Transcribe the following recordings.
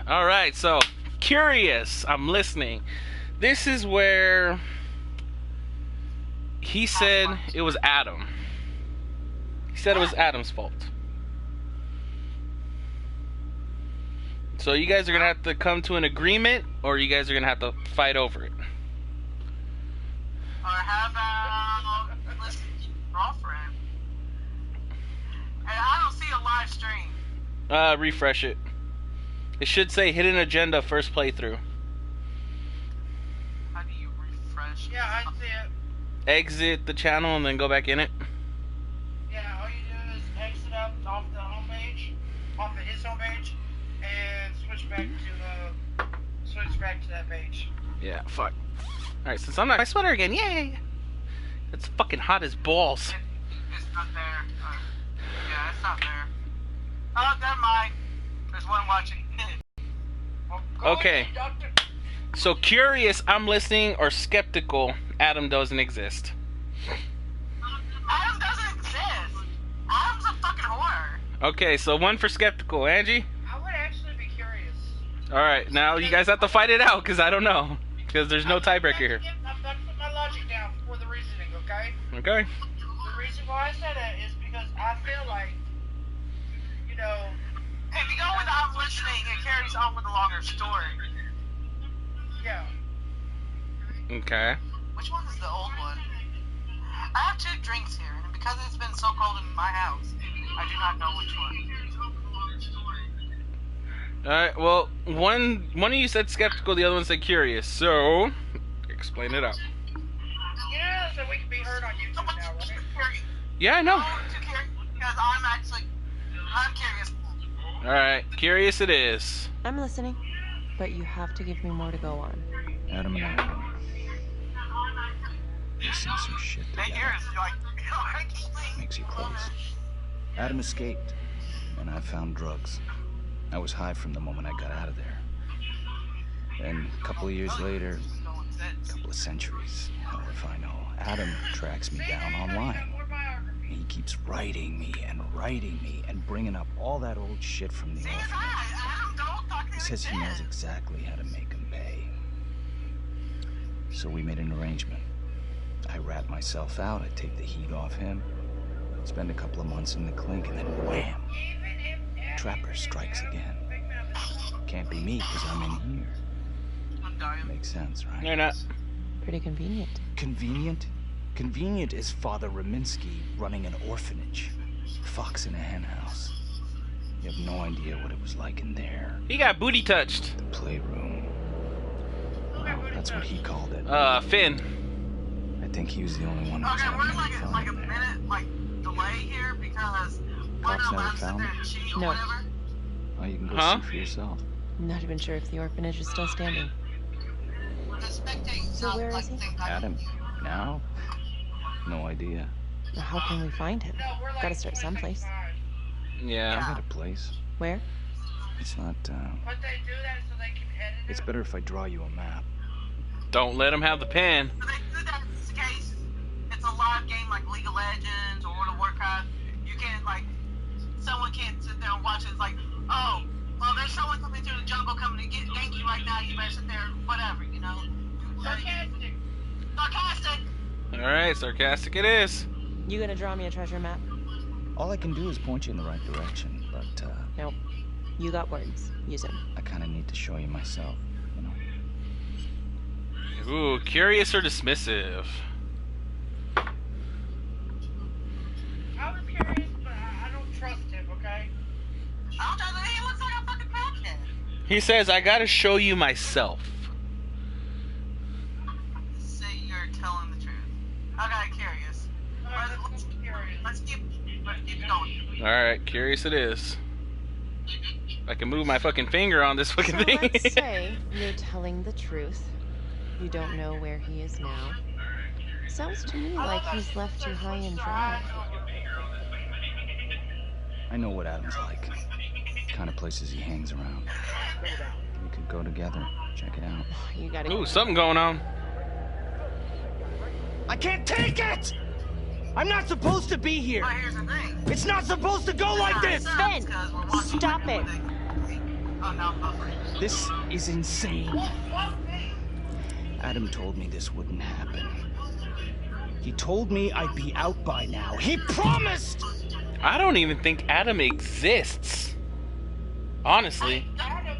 All right, so curious. I'm listening. This is where he said it was Adam. He said it was Adam's fault. So you guys are gonna have to come to an agreement, or you guys are gonna have to fight over it. Or how about listen to your girlfriend? And I don't see a live stream. Refresh it. It should say hidden agenda first playthrough. How do you refresh? Yeah, I see it. Exit the channel and then go back in it. Yeah, all you do is exit up off the homepage, off of his homepage, and switch back to that page. Yeah, fuck. Alright, since I'm not my sweater again, yay! It's fucking hot as balls. It's not there. Yeah, it's not there. Oh, never mind. There's one watching. Okay. So curious, I'm listening, or skeptical, Adam doesn't exist. Adam doesn't exist. Adam's a fucking whore. Okay, so one for skeptical. Angie? I would actually be curious. Alright, now you guys have to fight it out, because I don't know. Because there's no tiebreaker here. I'm about to put my logic down for the reasoning, okay? Okay. The reason why I said that is because I feel like, you know... If you go with I'm listening, it carries on with a longer story. Yeah. Okay. Which one is the old one? I have 2 drinks here, and because it's been so cold in my house, I do not know which one. Alright, well, one of you said skeptical, the other one said curious, so explain it out. Yeah, so we can be heard on YouTube now, right? Yeah, I know. Because I'm curious. Alright, curious it is. I'm listening, but you have to give me more to go on. Adam and I we've seen some shit That together. ear is like Makes you close. Adam escaped, and I found drugs. I was high from the moment I got out of there. And a couple of years later, a couple of centuries, hell if I know, Adam tracks me down online. He keeps writing me and bringing up all that old shit from the orphanage. He says he knows exactly how to make him pay. So we made an arrangement. I rat myself out, I take the heat off him, spend a couple of months in the clink, and then wham! Trapper strikes again. Can't be me, because I'm in here. Makes sense, right? You're not. Pretty convenient. Convenient? Convenient is Father Raminsky running an orphanage. Fox in a hen house. You have no idea what it was like in there. He got booty touched. The playroom. Well, that's what he called it. Finn. I think he was the only one who was Okay, having we're any fun like a in there. minute delay here because we're Cops not never allowed to sit found there him? and cheat or No. whatever. Oh, you can go Huh? see for yourself. I'm not even sure if the orphanage is still standing. The spectating So where is he? Adam? Now? No idea. Now, how can we find him? Gotta start someplace. I Yeah. got a place. Where? It's not, But they do that so they can edit it. it's better if I draw you a map. Don't let him have the pen. So they do that in this case. It's a live game like League of Legends or World of Warcraft. You can't someone can't sit there and watch it. It's like, oh, well, there's someone coming through the jungle coming to gank you right now. You better sit there, whatever, you know. Sarcastic. Sarcastic. Alright, sarcastic it is. You gonna draw me a treasure map? All I can do is point you in the right direction, but, Nope. You got words. Use them. I kind of need to show you myself, you know? Ooh, curious or dismissive? I was curious, but I don't trust him, okay? I don't know. He looks like a fucking crackhead. He says, I gotta show you myself. Say you're telling the truth. Okay, curious. Let's keep going. Alright, curious it is. I can move my fucking finger on this fucking So thing. let's say you're telling the truth. You don't know where he is now. Sounds to me like he's left you high and dry. I know what Adam's like. The kind of places he hangs around. We could go together, check it out. You gotta Ooh, something going on. I can't take it! I'm not supposed to be here! But here's the thing. It's not supposed to go like this! Finn, stop it. Oh, no, I'm buffering. This is insane. Well, fuck me. Adam told me this wouldn't happen. He told me I'd be out by now. He promised! I don't even think Adam exists. Honestly. Adam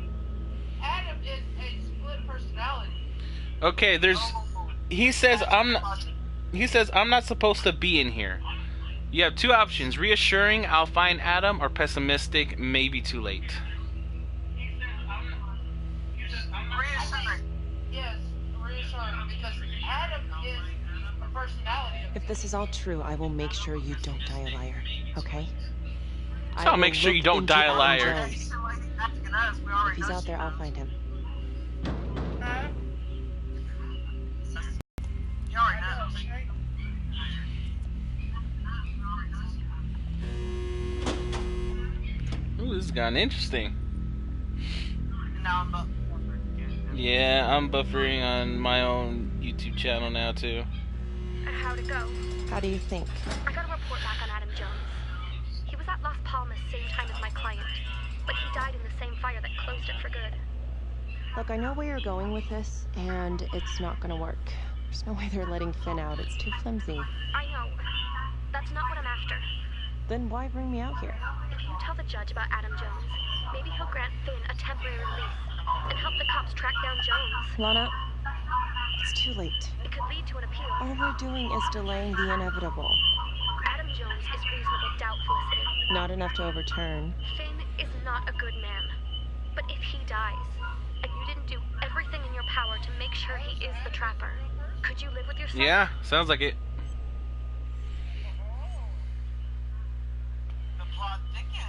is a split personality. Okay, there's. He says I'm not supposed to be in here. You have two options: reassuring, I'll find Adam, or pessimistic, maybe too late. Reassuring. Yes, reassuring, because Adam is a personality. If this is all true, I will make sure you don't die a liar, okay? So I'll make sure you don't die a liar. Jones. He's still like asking us. We If already he's know out there, shit. I'll find him. You already know. Ooh, this has gotten interesting. Now I'm buffering. Yeah, I'm buffering on my own YouTube channel now too. How'd it go? How do you think? I got a report back on Adam Jones. He was at Las Palmas same time as my client, but he died in the same fire that closed it for good. Look, I know where you're going with this, and it's not gonna work. There's no way they're letting Finn out. It's too flimsy. I know. That's not what I'm after. Then why bring me out here? If you tell the judge about Adam Jones, maybe he'll grant Finn a temporary release and help the cops track down Jones. Lana, it's too late. It could lead to an appeal. All we're doing is delaying the inevitable. Adam Jones is reasonable doubt, Felicity. Not enough to overturn. Finn is not a good man. But if he dies, and you didn't do everything in your power to make sure he is the trapper, could you live with yourself? Yeah, sounds like it. The plot thickens.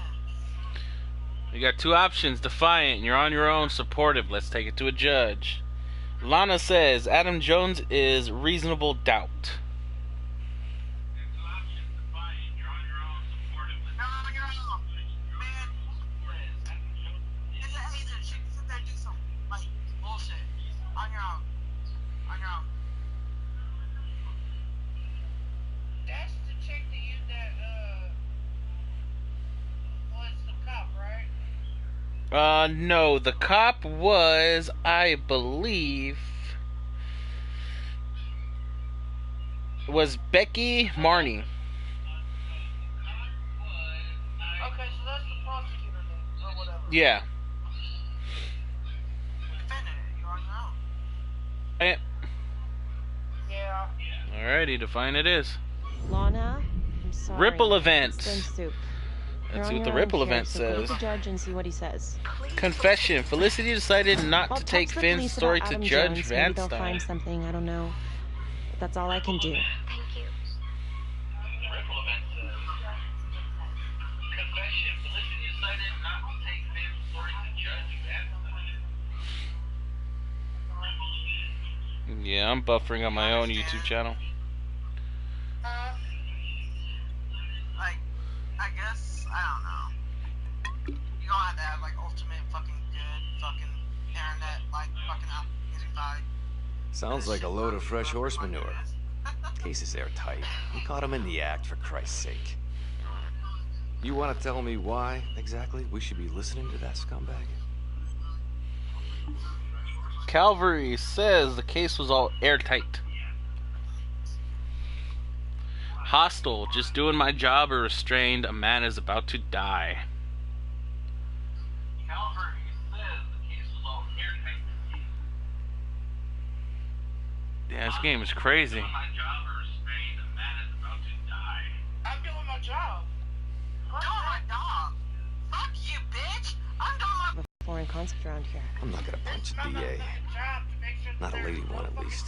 You got two options: defiant, you're on your own; supportive, let's take it to a judge. Lana says Adam Jones is reasonable doubt. No, you're wrong. Man, it's an agent. She can sit there and do some, like, bullshit. On your own. On your own. That's the chick that you was the cop, right? No, the cop was, I believe, was Becky Marnie. Okay, so that's the prosecutor then, or whatever. Yeah. Defendant, you're on your own. Eh, Yeah. Alrighty, define it is. Lana, I'm sorry. Ripple event. It's been soup. You're Let's on see what the your own ripple here, event so go to says. the judge and see what he says. Please. Confession. Felicity decided not I'll to take text the Finn's police story about to Adam Judge Jones. Van Maybe they'll find Stein. something. I don't know. But that's all I can do. Thank you. Yeah, I'm buffering on my own YouTube channel. Like, I guess, I don't know. You're gonna have to have, like, ultimate fucking good fucking internet, like, fucking amazing vibe. Sounds like a load of fresh horse manure. Case is airtight. We caught him in the act, for Christ's sake. You want to tell me why, exactly, we should be listening to that scumbag? Calvary says the case was all airtight. Hostile, just doing my job or restrained, a man is about to die. Calvary says the case was all airtight. Yeah, this game is crazy. I'm doing my job. Doing my job. Fuck you, bitch. I'm doing my... Foreign concept around here. I'm not gonna punch a DA. Not a lady one, at least.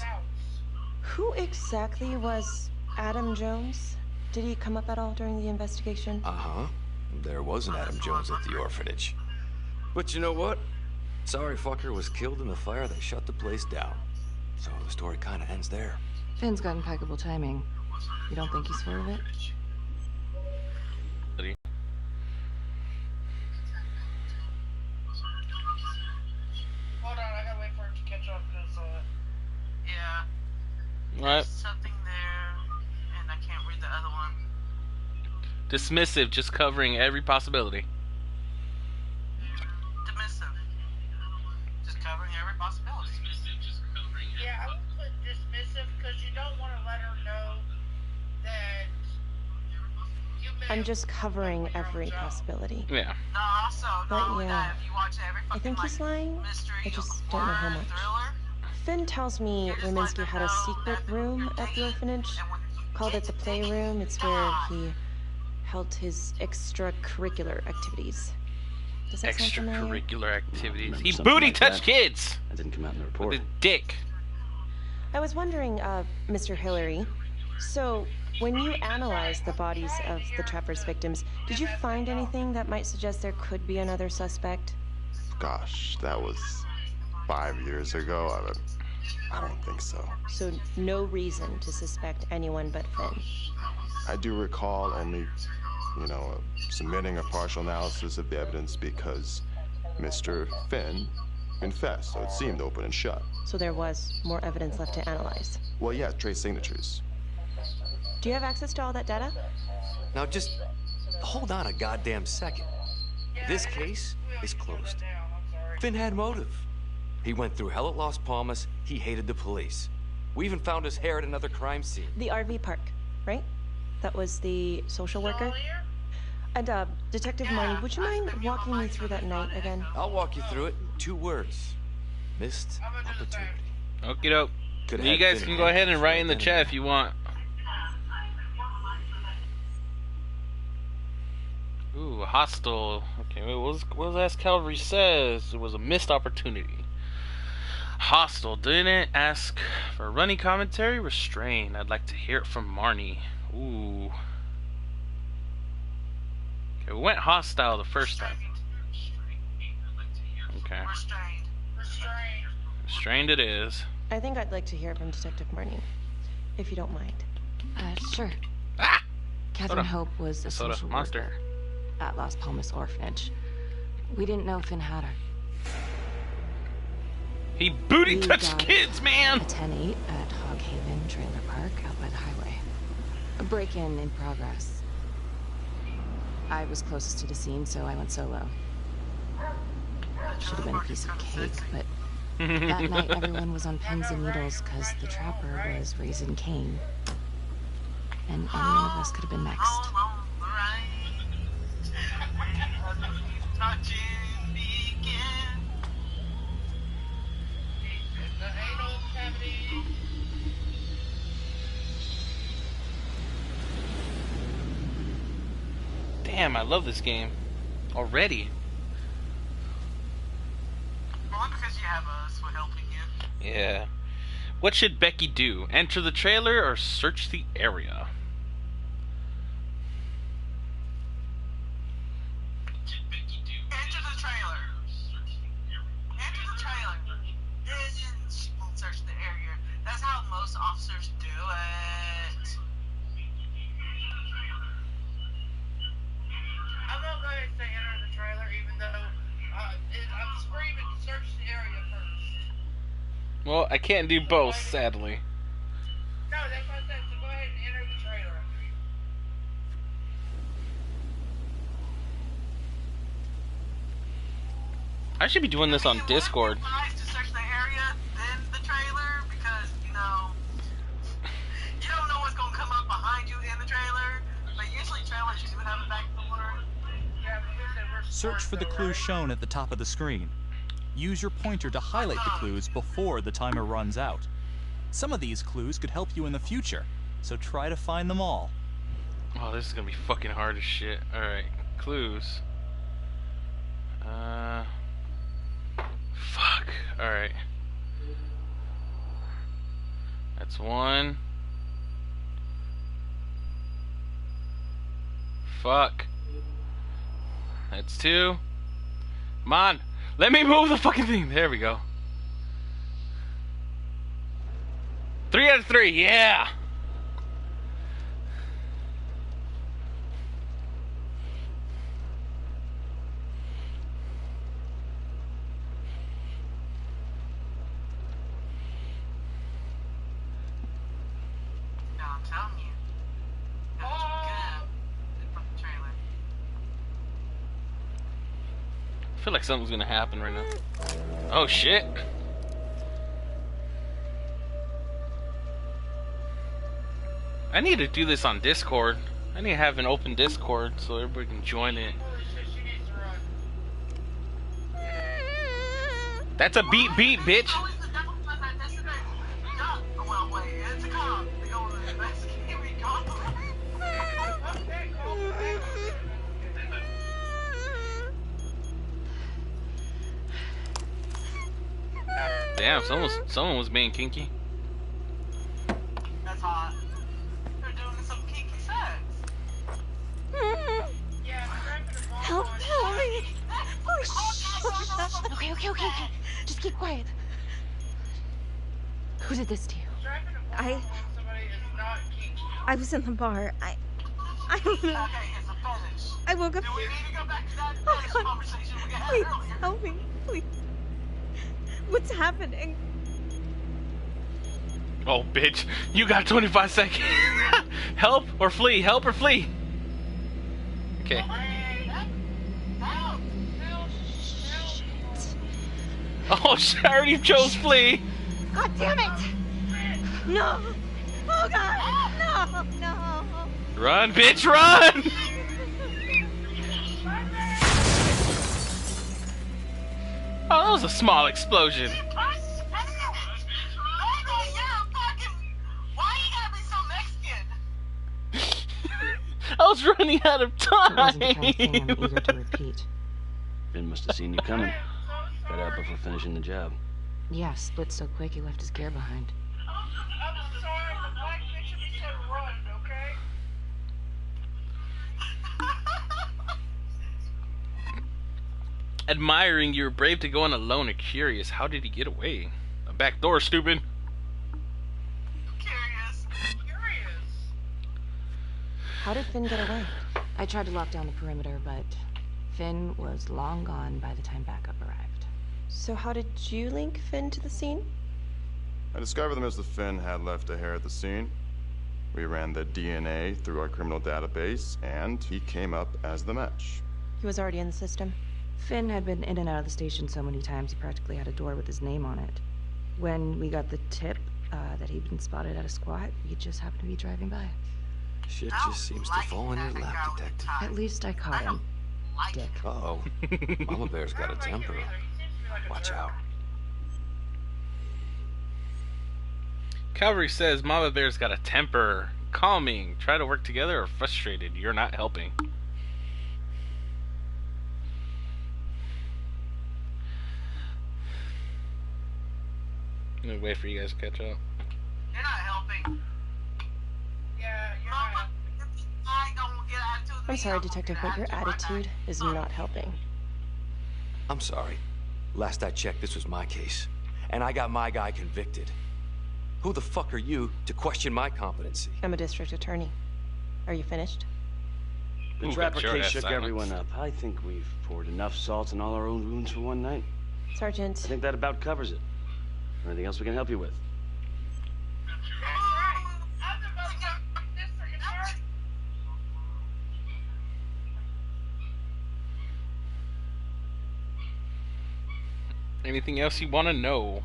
Who exactly was Adam Jones? Did he come up at all during the investigation? Uh-huh. There was an Adam Jones at the orphanage. But you know what? Sorry fucker was killed in the fire that shut the place down. So the story kinda ends there. Finn's got impeccable timing. You don't think he's full of it? Hold on, I gotta wait for it to catch up because, Yeah. Alright. There's something there, and I can't read the other one. Dismissive, just covering every possibility. Dismissive. possibilities. Yeah, I would put dismissive because you don't want to let her know that you may I'm have just covering fucked with your own every job. possibility. Yeah. No, also, But not only yeah, that, if you watch every I fucking, think he's lying. mystery, I just don't know how horror, much. thriller, Finn tells me you're just Rominsky letting had them a know secret that room you're at the digging, orphanage. and when you Called get it the to digging, playroom. you It's where die. he held his extracurricular activities. Does that sound familiar? Extracurricular activities. Remember He something booty like touched that. kids That didn't come out in the with report. his dick. I was wondering, Mr. Hillary, so when you analyzed the bodies of the Trapper's victims, did you find anything that might suggest there could be another suspect? Gosh, that was 5 years ago. I don't think so. So no reason to suspect anyone but Finn. I do recall only, submitting a partial analysis of the evidence because Mr. Finn confessed, so it seemed open and shut. So there was more evidence left to analyze. Well, yeah, trace signatures. Do you have access to all that data? Now just hold on a goddamn second. This case is closed. Finn had motive. He went through hell at Las Palmas. He hated the police. We even found his hair at another crime scene. The RV park, right? That was the social worker? And, Detective Marnie, would you mind walking me through that night again? I'll walk you through it in 2 words. Missed opportunity. Okie doke. Could've You had guys Finn can go ahead and handcuffed write right in the then chat and if you want. Ooh, hostile. Okay, wait, what was last Calvary says? It was a missed opportunity. Hostile didn't ask for running commentary. Restrained. I'd like to hear it from Marnie. Ooh. Okay, we went hostile the first time. Okay. Restrained it is. I think I'd like to hear from Detective Marnie, if you don't mind. Sure. Ah! Catherine Hope was a Soda social monster. worker at Las Palmas Orphanage. We didn't know Finn had her. He booty We touched got kids, man! A 10-8 at Hog Haven Trailer Park out by the highway. A break-in in progress. I was closest to the scene, so I went solo. Should have been a piece of cake, but that night everyone was on pins and needles because the trapper was raising Cain. And any one of us could have been next. Damn, I love this game. Already. Well, because you have us, we're helping you. Yeah. What should Becky do? Enter the trailer or search the area? Enter the trailer. Enter the trailer. Then she will search the area. That's how most officers do it. I'm not going to say enter the trailer, even though I'm screaming search the area first. Well, I can't do both, sadly. No, that's what I said, so go ahead and enter the trailer. I should be doing this on Discord. To search the area, then the trailer, because, you don't know what's going to come up behind you in the trailer, but usually trailers usually have a back door. Yeah, but we said we're Search for the clues shown at the top of the screen. Use your pointer to highlight the clues before the timer runs out. Some of these clues could help you in the future, so try to find them all. Oh, this is gonna be fucking hard as shit. Alright, clues. Fuck. Alright. That's one. Fuck. That's two. Come on. Let me move the fucking thing. There we go. 3 out of 3. Yeah. No, I'm telling you. That's good. From the trailer. I feel like something's gonna happen right now. Oh shit. I need to do this on Discord. I need to have an open Discord so everybody can join it. That's a beep beep, bitch. Damn, someone was being kinky. That's hot. They're doing some kinky sex. Help me! Oh, shh. Okay. Just keep quiet. Who did this to you? I was in the bar. I don't know. I woke up. Oh God! Please help me, please. What's happening? Oh, bitch. You got 25 seconds. Help or flee. Help or flee. Okay. Oh, shit. I already chose flee. God damn it! No! Oh God! No! Run, bitch, run! Oh, that was a small explosion. Why you gotta be so Mexican? I was running out of time. It wasn't the kind of thing I'm eager to repeat. Ben must have seen you coming. Got out before finishing the job. Yeah, split so quick he left his gear behind. I'm sorry, the black bitch of me said run, okay? Admiring you were brave to go on alone and curious. How did he get away? A back door, stupid. Curious. How did Finn get away? I tried to lock down the perimeter, but Finn was long gone by the time backup arrived. So how did you link Finn to the scene? I discovered that Mr. Finn had left a hair at the scene. We ran the DNA through our criminal database, and he came up as the match. He was already in the system. Finn had been in and out of the station so many times he practically had a door with his name on it. When we got the tip that he'd been spotted at a squat, we just happened to be driving by. Shit just seems to fall in your lap, Detective. At least I caught him. Dick. Uh-oh. Mama Bear's got a temper. Watch out. Calvary says Mama Bear's got a temper. Calming. Try to work together or frustrated. You're not helping. I'm gonna wait for you guys to catch up. You're not helping. Yeah, you're not. I'm sorry, Detective, but your attitude is not helping. I'm sorry. Last I checked, this was my case. And I got my guy convicted. Who the fuck are you to question my competency? I'm a district attorney. Are you finished? The Trapper case shook everyone up. I think we've poured enough salt in all our own wounds for one night. Sergeant. I think that about covers it. Anything else we can help you with? Anything else you want to know?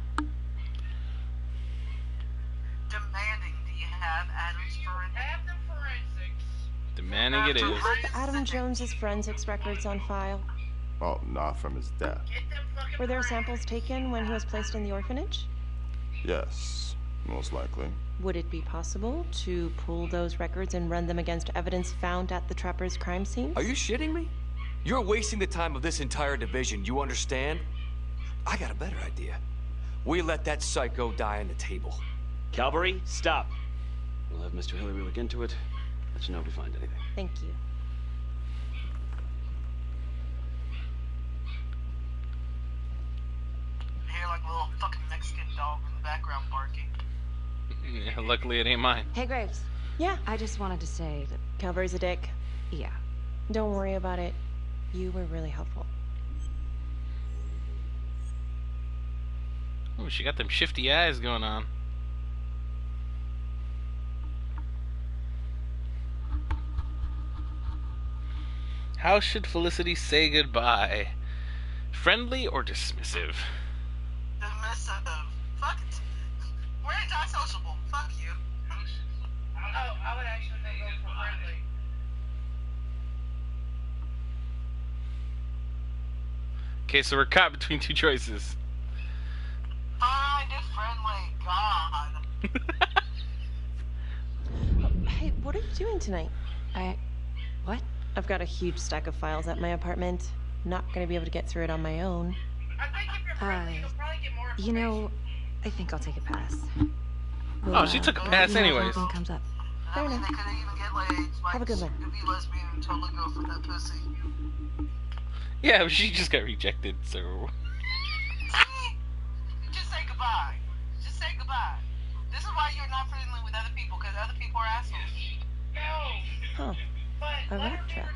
Demanding, do you have Adam's forensics? Demanding it is. Have Adam Jones's forensics records on file? Well, not from his death. Were there samples taken when he was placed in the orphanage? Yes, most likely. Would it be possible to pull those records and run them against evidence found at the Trapper's crime scene? Are you shitting me? You're wasting the time of this entire division, you understand? I got a better idea. We let that psycho die on the table. Calvary, stop. We'll have Mr. Hillary look into it. Let you know if we find anything. Thank you. I hear like a little fucking Mexican dog in the background barking. Yeah, luckily it ain't mine. Hey, Graves. Yeah. I just wanted to say that... Calvary's a dick. Yeah. Don't worry about it. You were really helpful. Oh, she got them shifty eyes going on. How should Felicity say goodbye? Friendly or dismissive? Dismissive. Fuck it. We're anti-sociable. Fuck you. I would actually go for friendly. Okay, so we're caught between two choices. Fine, do friendly. God. Hey, what are you doing tonight? What? I've got a huge stack of files at my apartment. Not gonna be able to get through it on my own. I think if you're friendly, you'll probably get more information. You know, I think I'll take a pass. Oh, she took a pass anyways. If anything comes up. Fair I mean, enough. they couldn't even get laid. Like, Have a good one. Could be lesbian and totally go for that pussy. Yeah, but she just got rejected, so. See? Just say goodbye. Just say goodbye. This is why you're not friendly with other people, because other people are assholes. No. Huh. But A rat trap.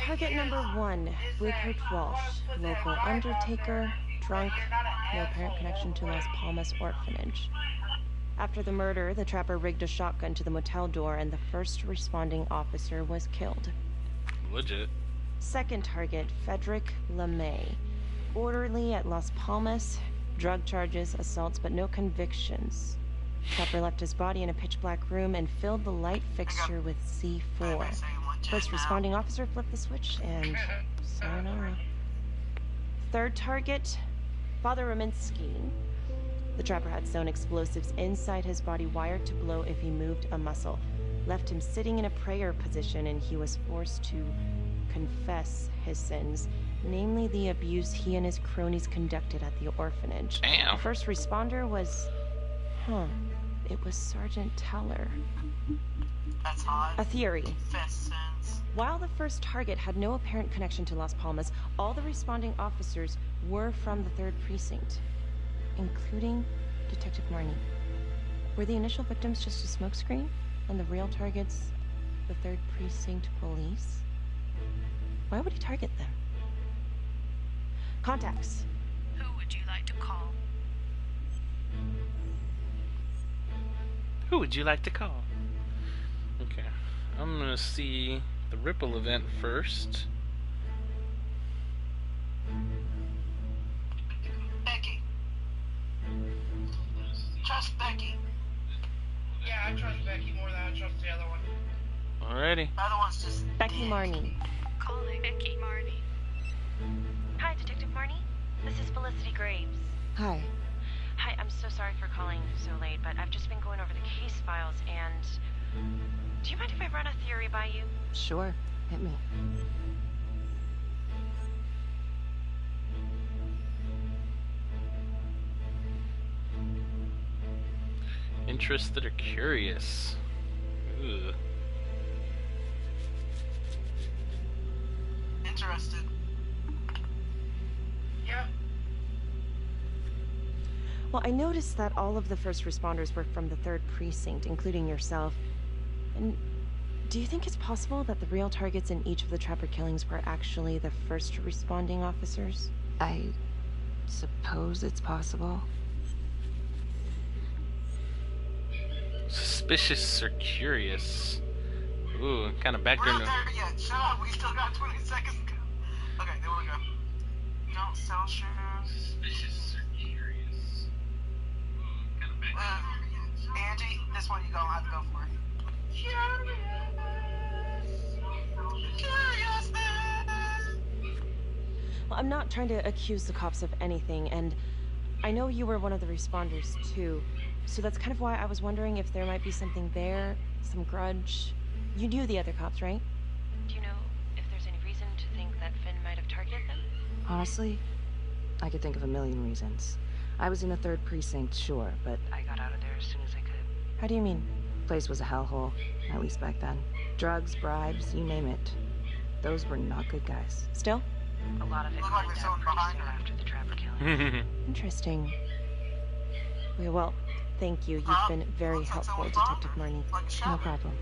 Target number 1, Bleakirk Walsh, local undertaker, drunk, no apparent connection to Las Palmas orphanage. After the murder, the trapper rigged a shotgun to the motel door and the first responding officer was killed. Legit. Second target, Frederick LeMay, orderly at Las Palmas, drug charges, assaults, but no convictions. Trapper left his body in a pitch-black room and filled the light fixture with C4. First responding officer flipped the switch, and sayonara. Third target, Father Rominsky. The trapper had sewn explosives inside his body, wired to blow if he moved a muscle. Left him sitting in a prayer position, and he was forced to confess his sins, namely the abuse he and his cronies conducted at the orphanage. Damn. The first responder was... it was Sergeant Teller. That's hot. A theory. Confess sins. While the first target had no apparent connection to Las Palmas, all the responding officers were from the 3rd Precinct, including Detective Marnie. Were the initial victims just a smokescreen, and the real targets the 3rd Precinct police? Why would he target them? Contacts. Who would you like to call? Who would you like to call? Okay, I'm gonna see the Ripple event first. Becky. Trust Becky. Yeah, I trust Becky more than I trust the other one. Alrighty. The other one's just Becky Marnie. Calling Becky Marnie. Hi, Detective Marnie. This is Felicity Graves. Hi. Hi, I'm so sorry for calling so late, but I've just been going over the case files, and... do you mind if I run a theory by you? Sure. Hit me. Interested or curious? Ugh. interested. Yep. Well, I noticed that all of the first responders were from the 3rd Precinct, including yourself. And do you think it's possible that the real targets in each of the Trapper killings were actually the first responding officers? I suppose it's possible. Suspicious or curious? Ooh, kind of back We're there. not there yet. Shut up. We still got 20 seconds to go. Okay, there we go. Don't sell shares. Suspicious or curious? Ooh, kind of back there. Angie, this one you gonna have to go for. Well, I'm not trying to accuse the cops of anything, and I know you were one of the responders too. So that's kind of why I was wondering if there might be something there, some grudge. You knew the other cops, right? Do you know if there's any reason to think that Finn might have targeted them? Honestly, I could think of a million reasons. I was in the 3rd Precinct, sure, but I got out of there as soon as I could. How do you mean? Place was a hellhole, at least back then. Drugs, bribes, you name it. Those were not good guys. Still? A lot of it Looked like cleaned there's up someone pretty behind soon her. after the Trapper killing. Interesting. Okay, well, thank you. You've been very helpful, Detective Marnie. No problem.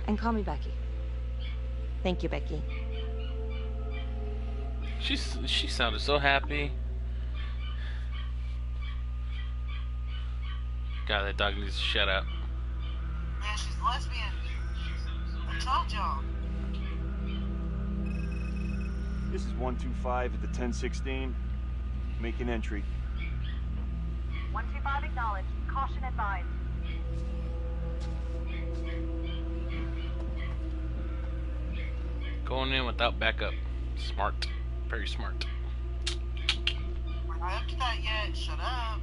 And call me Becky. Thank you, Becky. She sounded so happy. God, that dog needs to shut up. Man, she's lesbian. I told y'all. This is 125 at the 1016. Make an entry. 125 acknowledged. Caution advised. Going in without backup. Smart. Very smart. We're not up to that yet. Shut up.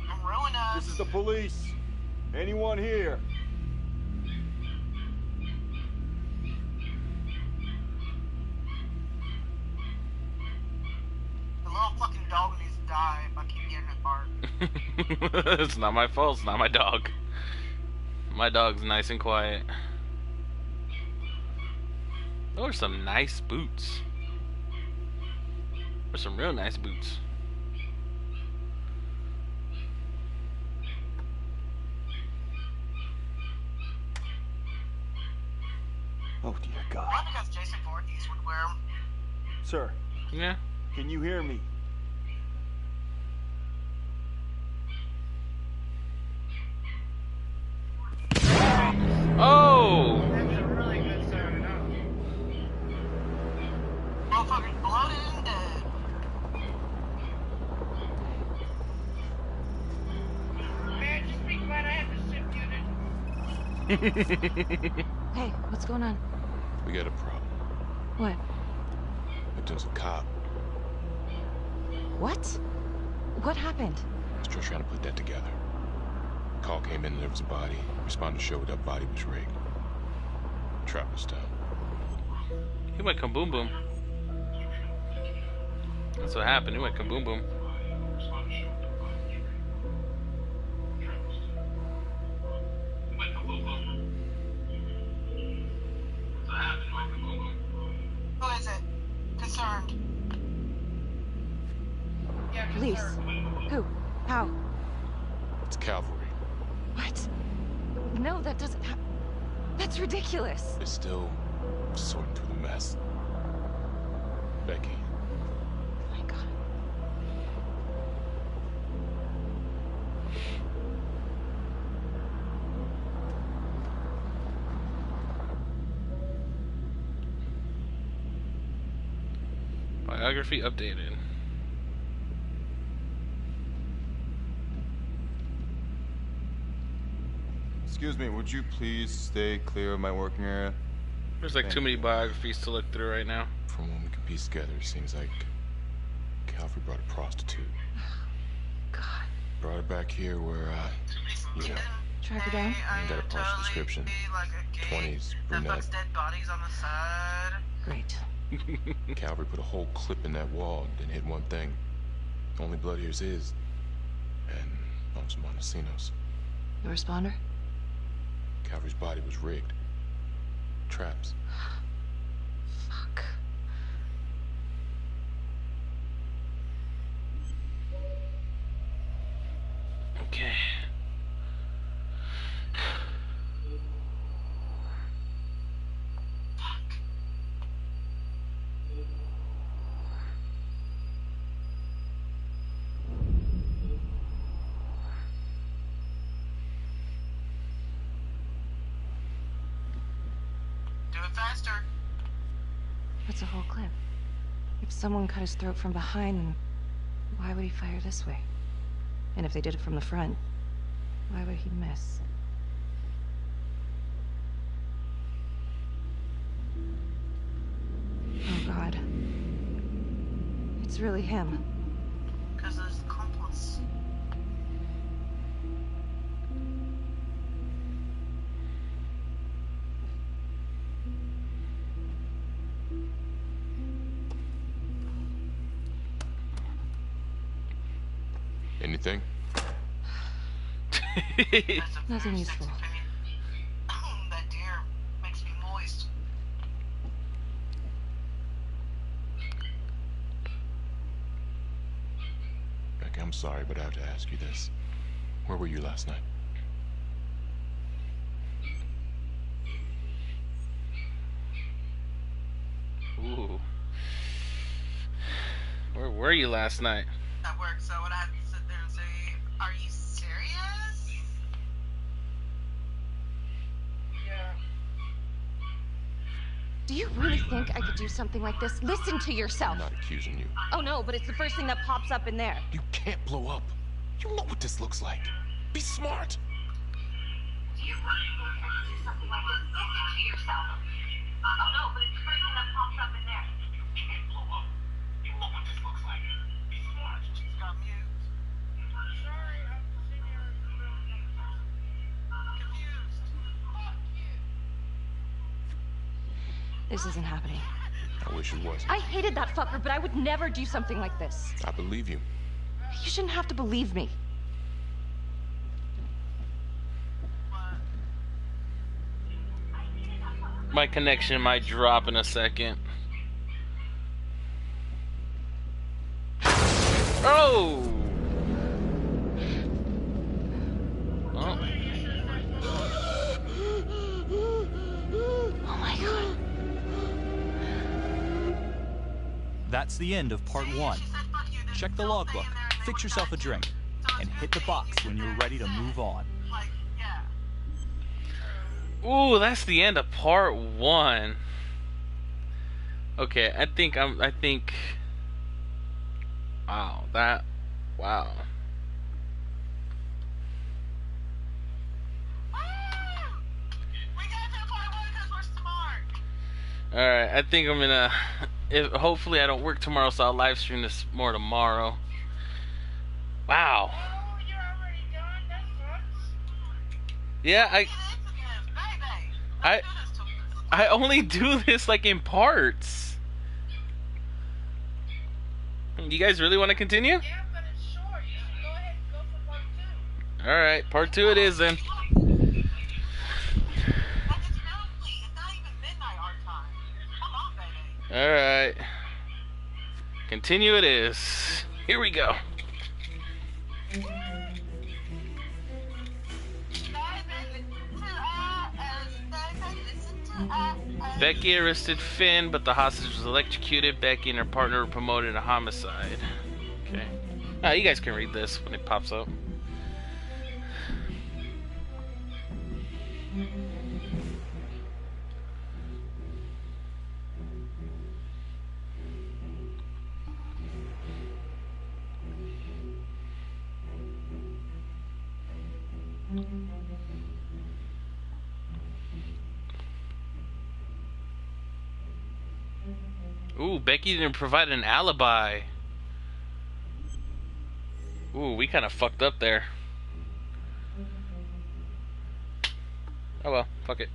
Don't ruin us. This is the police. Anyone here? The little fucking dog needs to die if I keep getting it bark. It's not my fault. It's not my dog. My dog's nice and quiet. Those are some nice boots. Those are some real nice boots. Oh dear God. Why? Because Jason Voorhees would wear them. Sir. Yeah. Can you hear me? Oh! That's a really good sound. Motherfucker's bloated and dead. Man, just be glad I have the ship unit. Hey, what's going on? We got a problem. What? Victim's a cop. What? What happened? Still trying to put that together. Call came in and there was a body. Responder showed up, body was rigged. Trap was down. He went kaboom boom. That's what happened. He went kaboom boom. Who is it? Concerned. Yeah, Police. Who? How? It's cavalry. What? No, that doesn't happen. That's ridiculous. They're still sorting through the mess. Becky. Oh my God. Biography updated. Excuse me, would you please stay clear of my working area? There's like Thank too many you. biographies to look through right now. From what we can piece together, it seems like Calvary brought a prostitute. God. Brought her back here where, you know, Track her down? ain't got a partial description. Like a gate 20s, that brunette. fucks dead bodies on the side. Great. Calvary put a whole clip in that wall, didn't hit one thing. Only blood here's his. And on some Montesinos. The responder? Calvary's body was rigged. Traps. Fuck. Okay. Do it faster. What's a whole clip? If someone cut his throat from behind, then why would he fire this way? And if they did it from the front, why would he miss? Oh God. It's really him. Because there's the accomplice. Anything? Nothing useful. That deer makes me moist. Becky, I'm sorry, but I have to ask you this. Where were you last night? Ooh. Where were you last night? At work, so I would have to sit there and say, "Are you serious?" Yeah. Do you really think I could do something like this? Listen to yourself. I'm not accusing you. Oh no, but it's the first thing that pops up in there. You can't blow up. You know what this looks like. Be smart. This isn't happening. I wish it wasn't. I hated that fucker, but I would never do something like this. I believe you. You shouldn't have to believe me. My connection might drop in a second. Oh! Oh. Oh my god. That's the end of part 1. Check the logbook, fix yourself a drink, and hit the box when you're ready to move on. Ooh, that's the end of part 1. Okay, I think wow, wow. Alright, I think I'm gonna hopefully I don't work tomorrow, so I'll live stream this more tomorrow. Wow. Yeah, I only do this like in parts. You guys really want to continue? Yeah, but it's short. You should go ahead and go for part 2. Alright, part 2 it is then. Alright. Continue it is. Here we go. Becky arrested Finn, but the hostage was electrocuted. Becky and her partner were promoted to homicide. Okay. You guys can read this when it pops up. Ooh, Becky didn't provide an alibi. Ooh, we kind of fucked up there. Oh well, fuck it.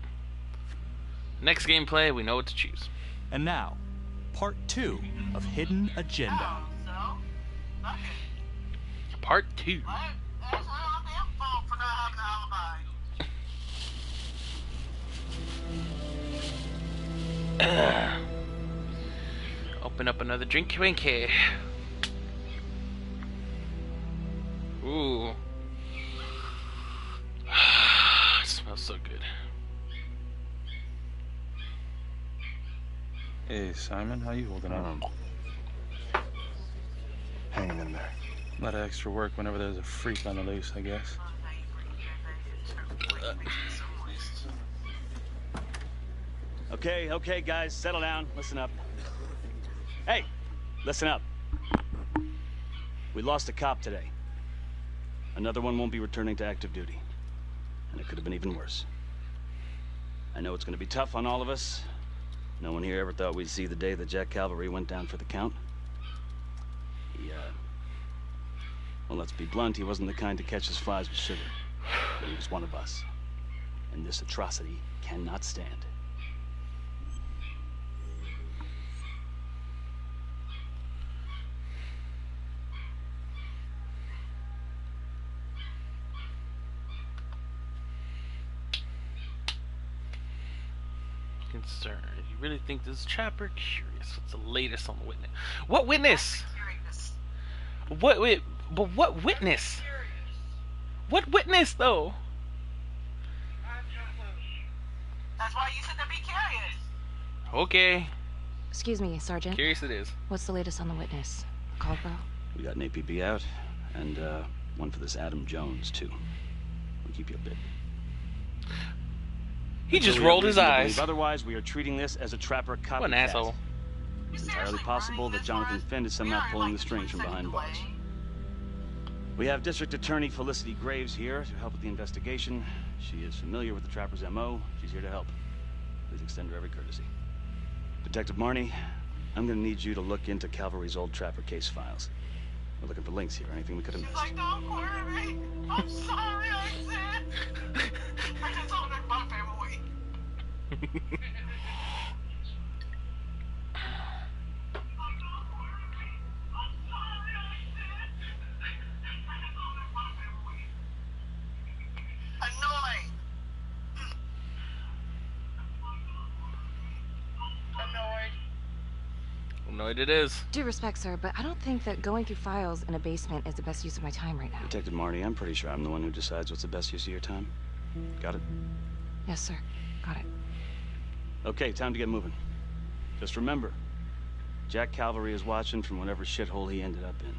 Next gameplay, we know what to choose. And now, part 2 of Hidden Agenda. Part 2. Open up another drink, winky. Ooh. It smells so good. Hey, Simon, how you holding up? Hanging in there. A lot of extra work whenever there's a freak on the loose, I guess. Okay, guys, settle down. Listen up. Hey, listen up. We lost a cop today. Another one won't be returning to active duty. And it could have been even worse. I know it's going to be tough on all of us. No one here ever thought we'd see the day that Jack Calvary went down for the count. Well, let's be blunt, he wasn't the kind to catch his flies with sugar. But he was one of us. And this atrocity cannot stand. Concerned. You really think this is Chopper? Curious. What's the latest on the witness? What witness? What wait? But what witness? What witness though? That's why you said to be curious. Okay. Excuse me, Sergeant. Curious it is. What's the latest on the witness? Caldwell? We got an APB out, and one for this Adam Jones, too. We'll keep you updated. He just rolled his eyes. Otherwise, we are treating this as a trapper copycat. What an asshole. It's entirely possible that Jonathan Finn is somehow pulling the strings from behind bars. We have District Attorney Felicity Graves here to help with the investigation. She is familiar with the Trapper's MO. She's here to help. Please extend her every courtesy. Detective Marnie, I'm gonna need you to look into Calvary's old Trapper case files. We're looking for links here, anything we could have missed. Like, don't worry. I'm sorry I exist. I just want to my family. Annoyed it is. Due respect, sir, but I don't think that going through files in a basement is the best use of my time right now. Detective Marnie, I'm pretty sure I'm the one who decides what's the best use of your time. Got it? Yes, sir. Got it. Okay, time to get moving. Just remember, Jack Calvary is watching from whatever shithole he ended up in.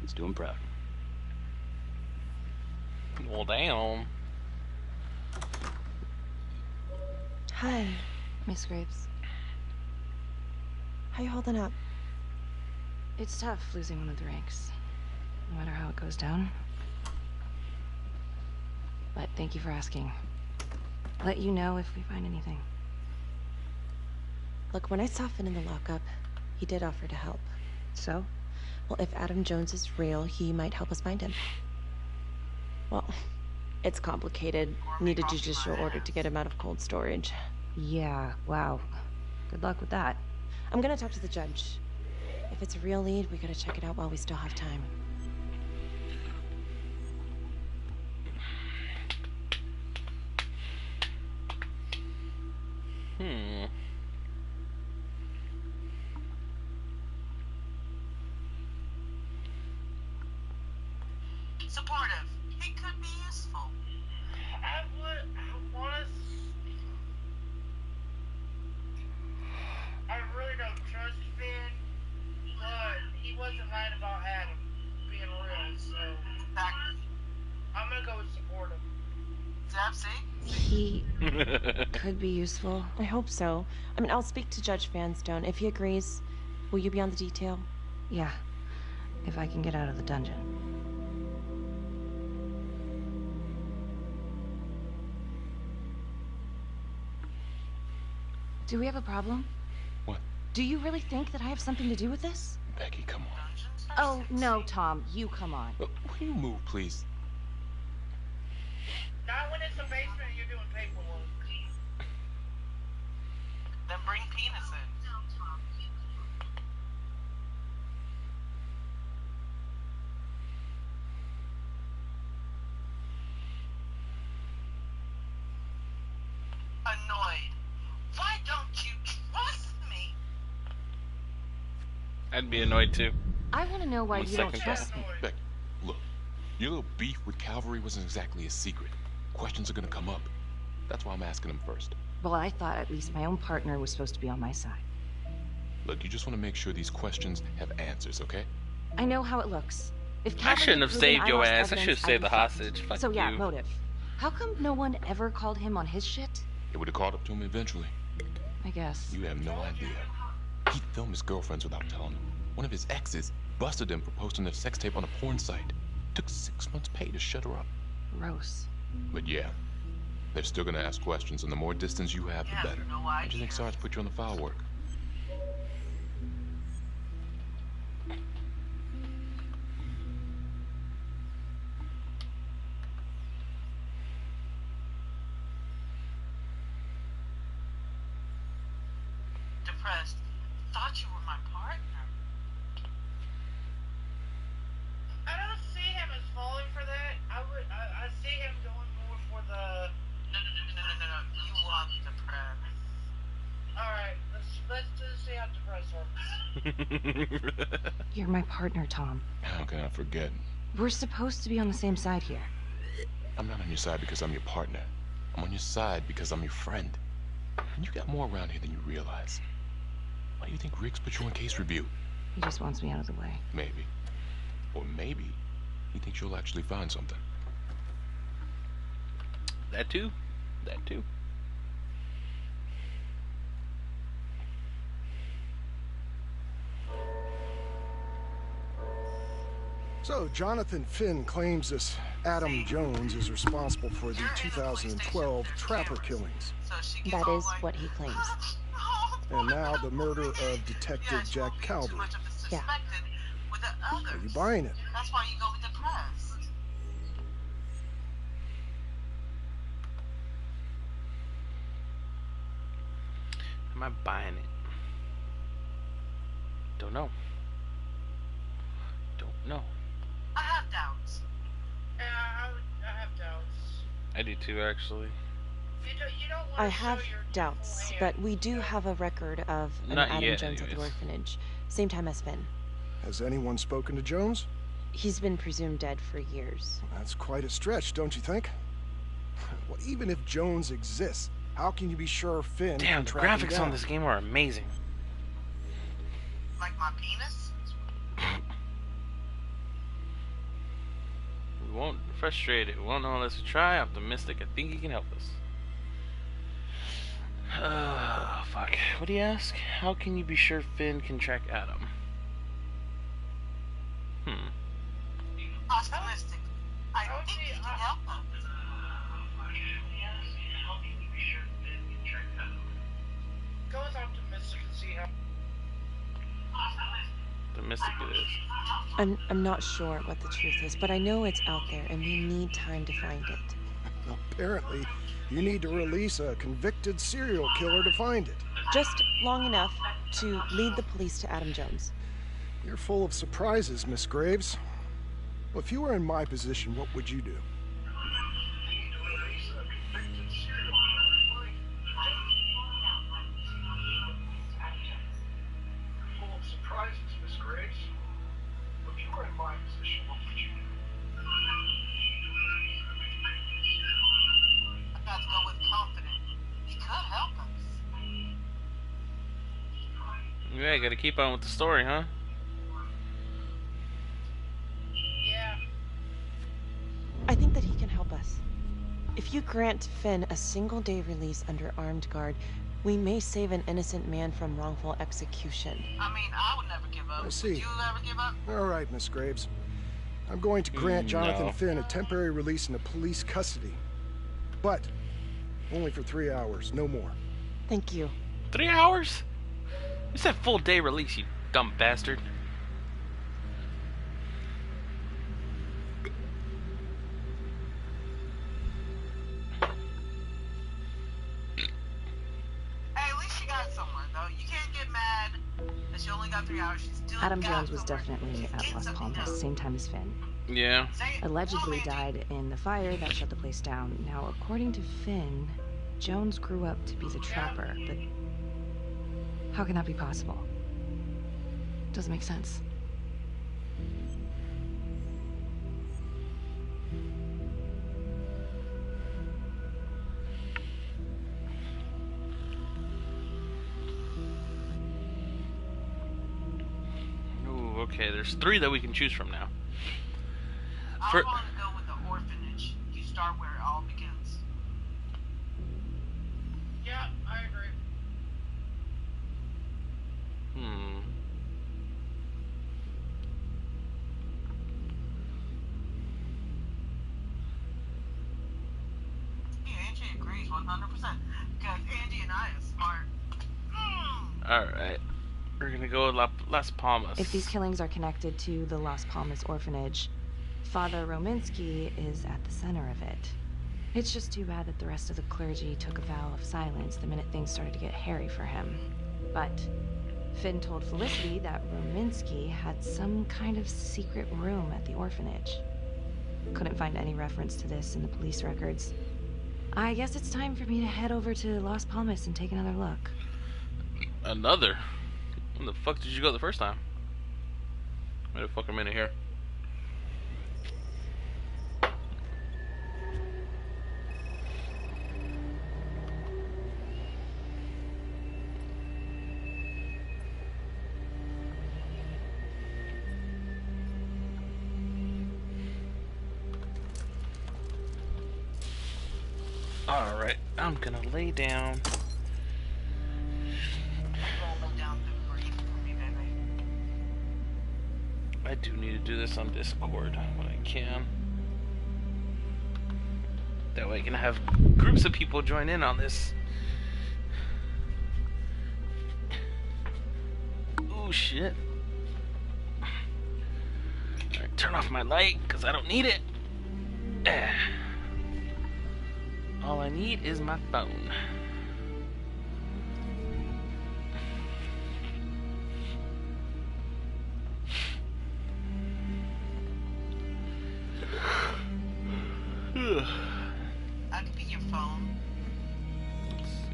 Let's do him proud. Well, damn. Hi. Miss Graves. How you holding up? It's tough losing one of the ranks, no matter how it goes down. But thank you for asking. I'll let you know if we find anything. Look, when I saw Finn in the lockup, he did offer to help. So? Well, if Adam Jones is real, he might help us find him. Well, it's complicated. Need a judicial order to get him out of cold storage. Yeah, wow. Good luck with that. I'm gonna talk to the judge. If it's a real lead, we gotta check it out while we still have time. Supportive. It could be useful. I want to... I really don't trust Finn, but he wasn't lying about Adam being real, so... I'm gonna go with supportive. He could be useful. I hope so. I mean, I'll speak to Judge Vanstone. If he agrees, will you be on the detail? Yeah, if I can get out of the dungeon. Do we have a problem? What? Do you really think that I have something to do with this? Becky, come on. Oh, no, Tom. You come on. Will you move, please? Not when it's a basement and you're doing paperwork. Then bring penis in. Annoyed. Why don't you trust me? I'd be annoyed too. I want to know why I'm a you don't second trust me. Becky, look. Your little beef with Calvary wasn't exactly a secret. Questions are gonna come up. That's why I'm asking them first. Well, I thought at least my own partner was supposed to be on my side. Look, you just want to make sure these questions have answers, okay? I know how it looks. If I Calvary shouldn't have had proven saved your lost ass. I evidence, should have I'd saved be the fucked. hostage. Fuck So yeah, you. motive. How come no one ever called him on his shit? It would have caught up to him eventually. I guess. You have no idea. He filmed his girlfriends without telling them. One of his exes busted him for posting a sex tape on a porn site. Took 6 months' pay to shut her up. Gross. But yeah, they're still gonna ask questions, and the more distance you have, the better. How do you think Sarge put you on the file work? Depressed. Thought you were my partner. I don't see him as falling for that. I see him going more for the... No. You want depressed. Alright, let's just see how depressed works. You're my partner, Tom. How can I forget? We're supposed to be on the same side here. I'm not on your side because I'm your partner. I'm on your side because I'm your friend. And you got more around here than you realize. Why do you think Riggs put you on case review? He just wants me out of the way. Maybe. Or maybe he thinks you'll actually find something. That too. That too. So, Jonathan Finn claims this Adam Jones is responsible for the 2012 Trapper killings. That is what he claims. And now the murder of Detective Jack Calvary. Yeah. Are you buying it? That's why you go with the press. Am I buying it? Don't know. Don't know. I have doubts. Yeah, I have doubts. I do too, actually. You don't want I to have show your doubts, full but hand. we do have a record of an Not Adam yet, Jones at the anyways. orphanage. Same time as Finn. Has anyone spoken to Jones? He's been presumed dead for years. That's quite a stretch, don't you think? Well, even if Jones exists, how can you be sure Finn Damn, can the track him graphics down? on this game are amazing. Like my penis? We won't frustrate it. We won't know unless we try. Optimistic. I think he can help us. Fuck. What do you ask? How can you be sure Finn can track Adam? Optimistic. I think he can help us. Go with optimistic and see how. Optimistic it is. I'm not sure what the truth is, but I know it's out there, and we need time to find it. Apparently, you need to release a convicted serial killer to find it. Just long enough to lead the police to Adam Jones. You're full of surprises, Miss Graves. Well, if you were in my position, what would you do? Full of surprises, Miss Graves. If you were in my position, what would you do? I got to go with confident. He could help us. Yeah, you gotta keep on with the story, huh? Yeah. I think that he can help us. If you grant Finn a single-day release under armed guard, we may save an innocent man from wrongful execution. I mean, I would never give up. I see. Would you ever give up? All right, Miss Graves. I'm going to grant Jonathan No. Finn a temporary release into police custody. But only for 3 hours, no more. Thank you. 3 hours? You said full day release, you dumb bastard. Hey, at least she got somewhere, though. You can't get mad that she only got 3 hours. She's still Adam got Jones was somewhere. definitely She's at getting Las something Palmas, done. same time as Finn. Yeah. Allegedly died in the fire that shut the place down. Now, according to Finn, Jones grew up to be the trapper, but how can that be possible? Doesn't make sense. Ooh, okay, there's 3 that we can choose from now. I For- want to go with the orphanage. You start where it all begins. Yeah, I agree. Yeah, Angie agrees 100%. Because Angie and I are smart. Alright. We're gonna go with Las Palmas. If these killings are connected to the Las Palmas orphanage, Father Rominsky is at the center of it. It's just too bad that the rest of the clergy took a vow of silence the minute things started to get hairy for him. But Finn told Felicity that Rominsky had some kind of secret room at the orphanage. Couldn't find any reference to this in the police records. I guess it's time for me to head over to Las Palmas and take another look. Another? When the fuck did you go the first time? Wait a fucking minute here. Alright, I'm gonna lay down. I do need to do this on Discord when I can. That way I can have groups of people join in on this. Ooh, shit. Alright, turn off my light, because I don't need it. All I need is my phone. I could be your phone. Let's see.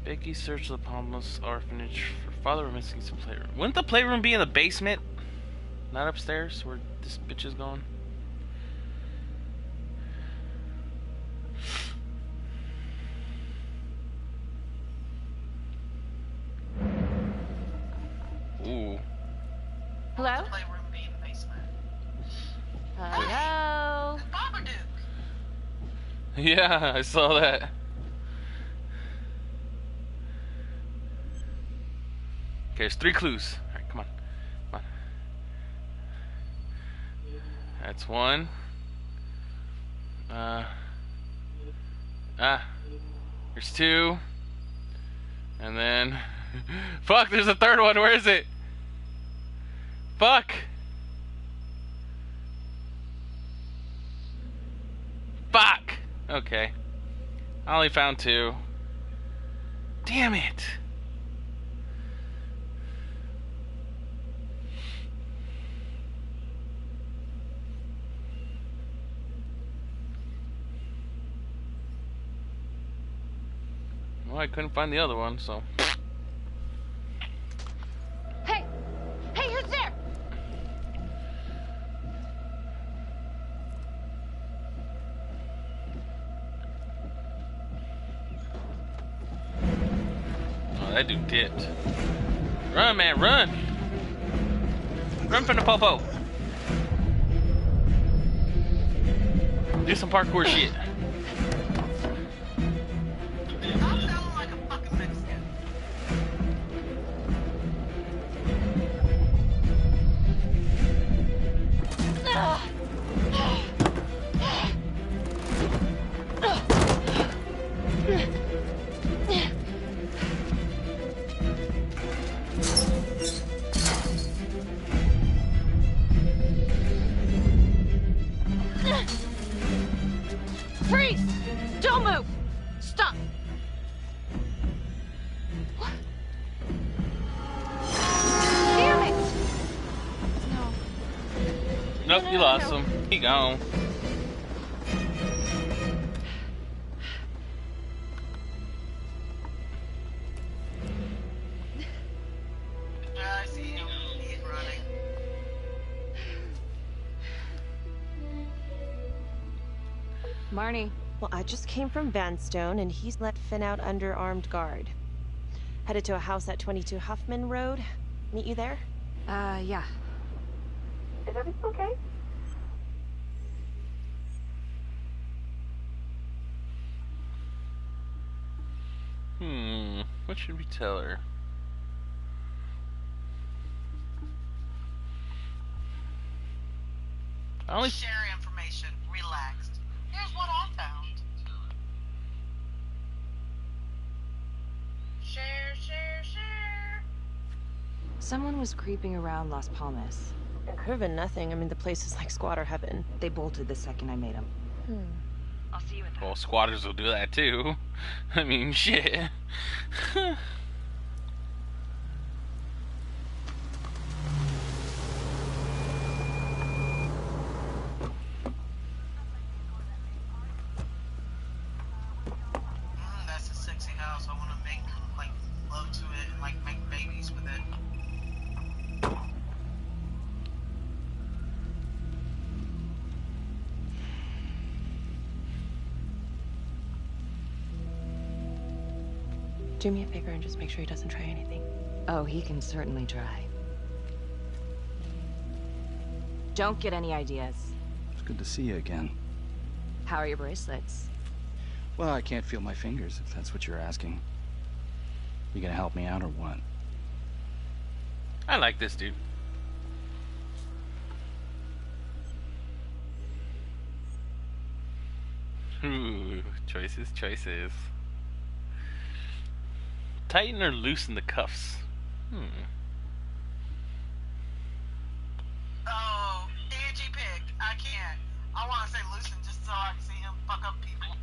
Becky searched the Palmas orphanage for father missing some playroom. Wouldn't the playroom be in the basement? Not upstairs where this bitch is going? Ooh. Hello? The playroom be in the basement. Hello? Yeah, I saw that. Okay, there's 3 clues. Alright, come on. Come on. That's 1. There's 2. And then... Fuck, there's a 3rd one. Where is it? Fuck. Fuck. Okay. I only found 2. Damn it. Well, I couldn't find the other one, so... Hey! Hey, who's there? Oh, that dude dipped. Run, man, run! Run from the popo! Do some parkour shit. Freeze! Don't move! Stop! What? Damn it! No. Nope, you lost him. He gone. I see him. He's running. Marnie. Well, I just came from Vanstone, and he's let Finn out under armed guard. Headed to a house at 22 Huffman Road. Meet you there? Yeah. Is everything okay? What should we tell her? I only share information. Relaxed. Here's what I found. Share, share, share. Someone was creeping around Las Palmas. It could have been nothing. I mean, the place is like squatter heaven. They bolted the second I made them. I'll see you at Well, squatters will do that too. I mean, shit. That's a sexy house. I want to make like love to it and like make babies with it. Do me a favor and just make sure he doesn't try anything. Oh, he can certainly try. Don't get any ideas. It's good to see you again. How are your bracelets? Well, I can't feel my fingers, if that's what you're asking. You gonna help me out or what? I like this dude. Ooh, choices. Tighten or loosen the cuffs? Oh, Angie picked. I can't. I want to say loosen just so I can see him fuck up people.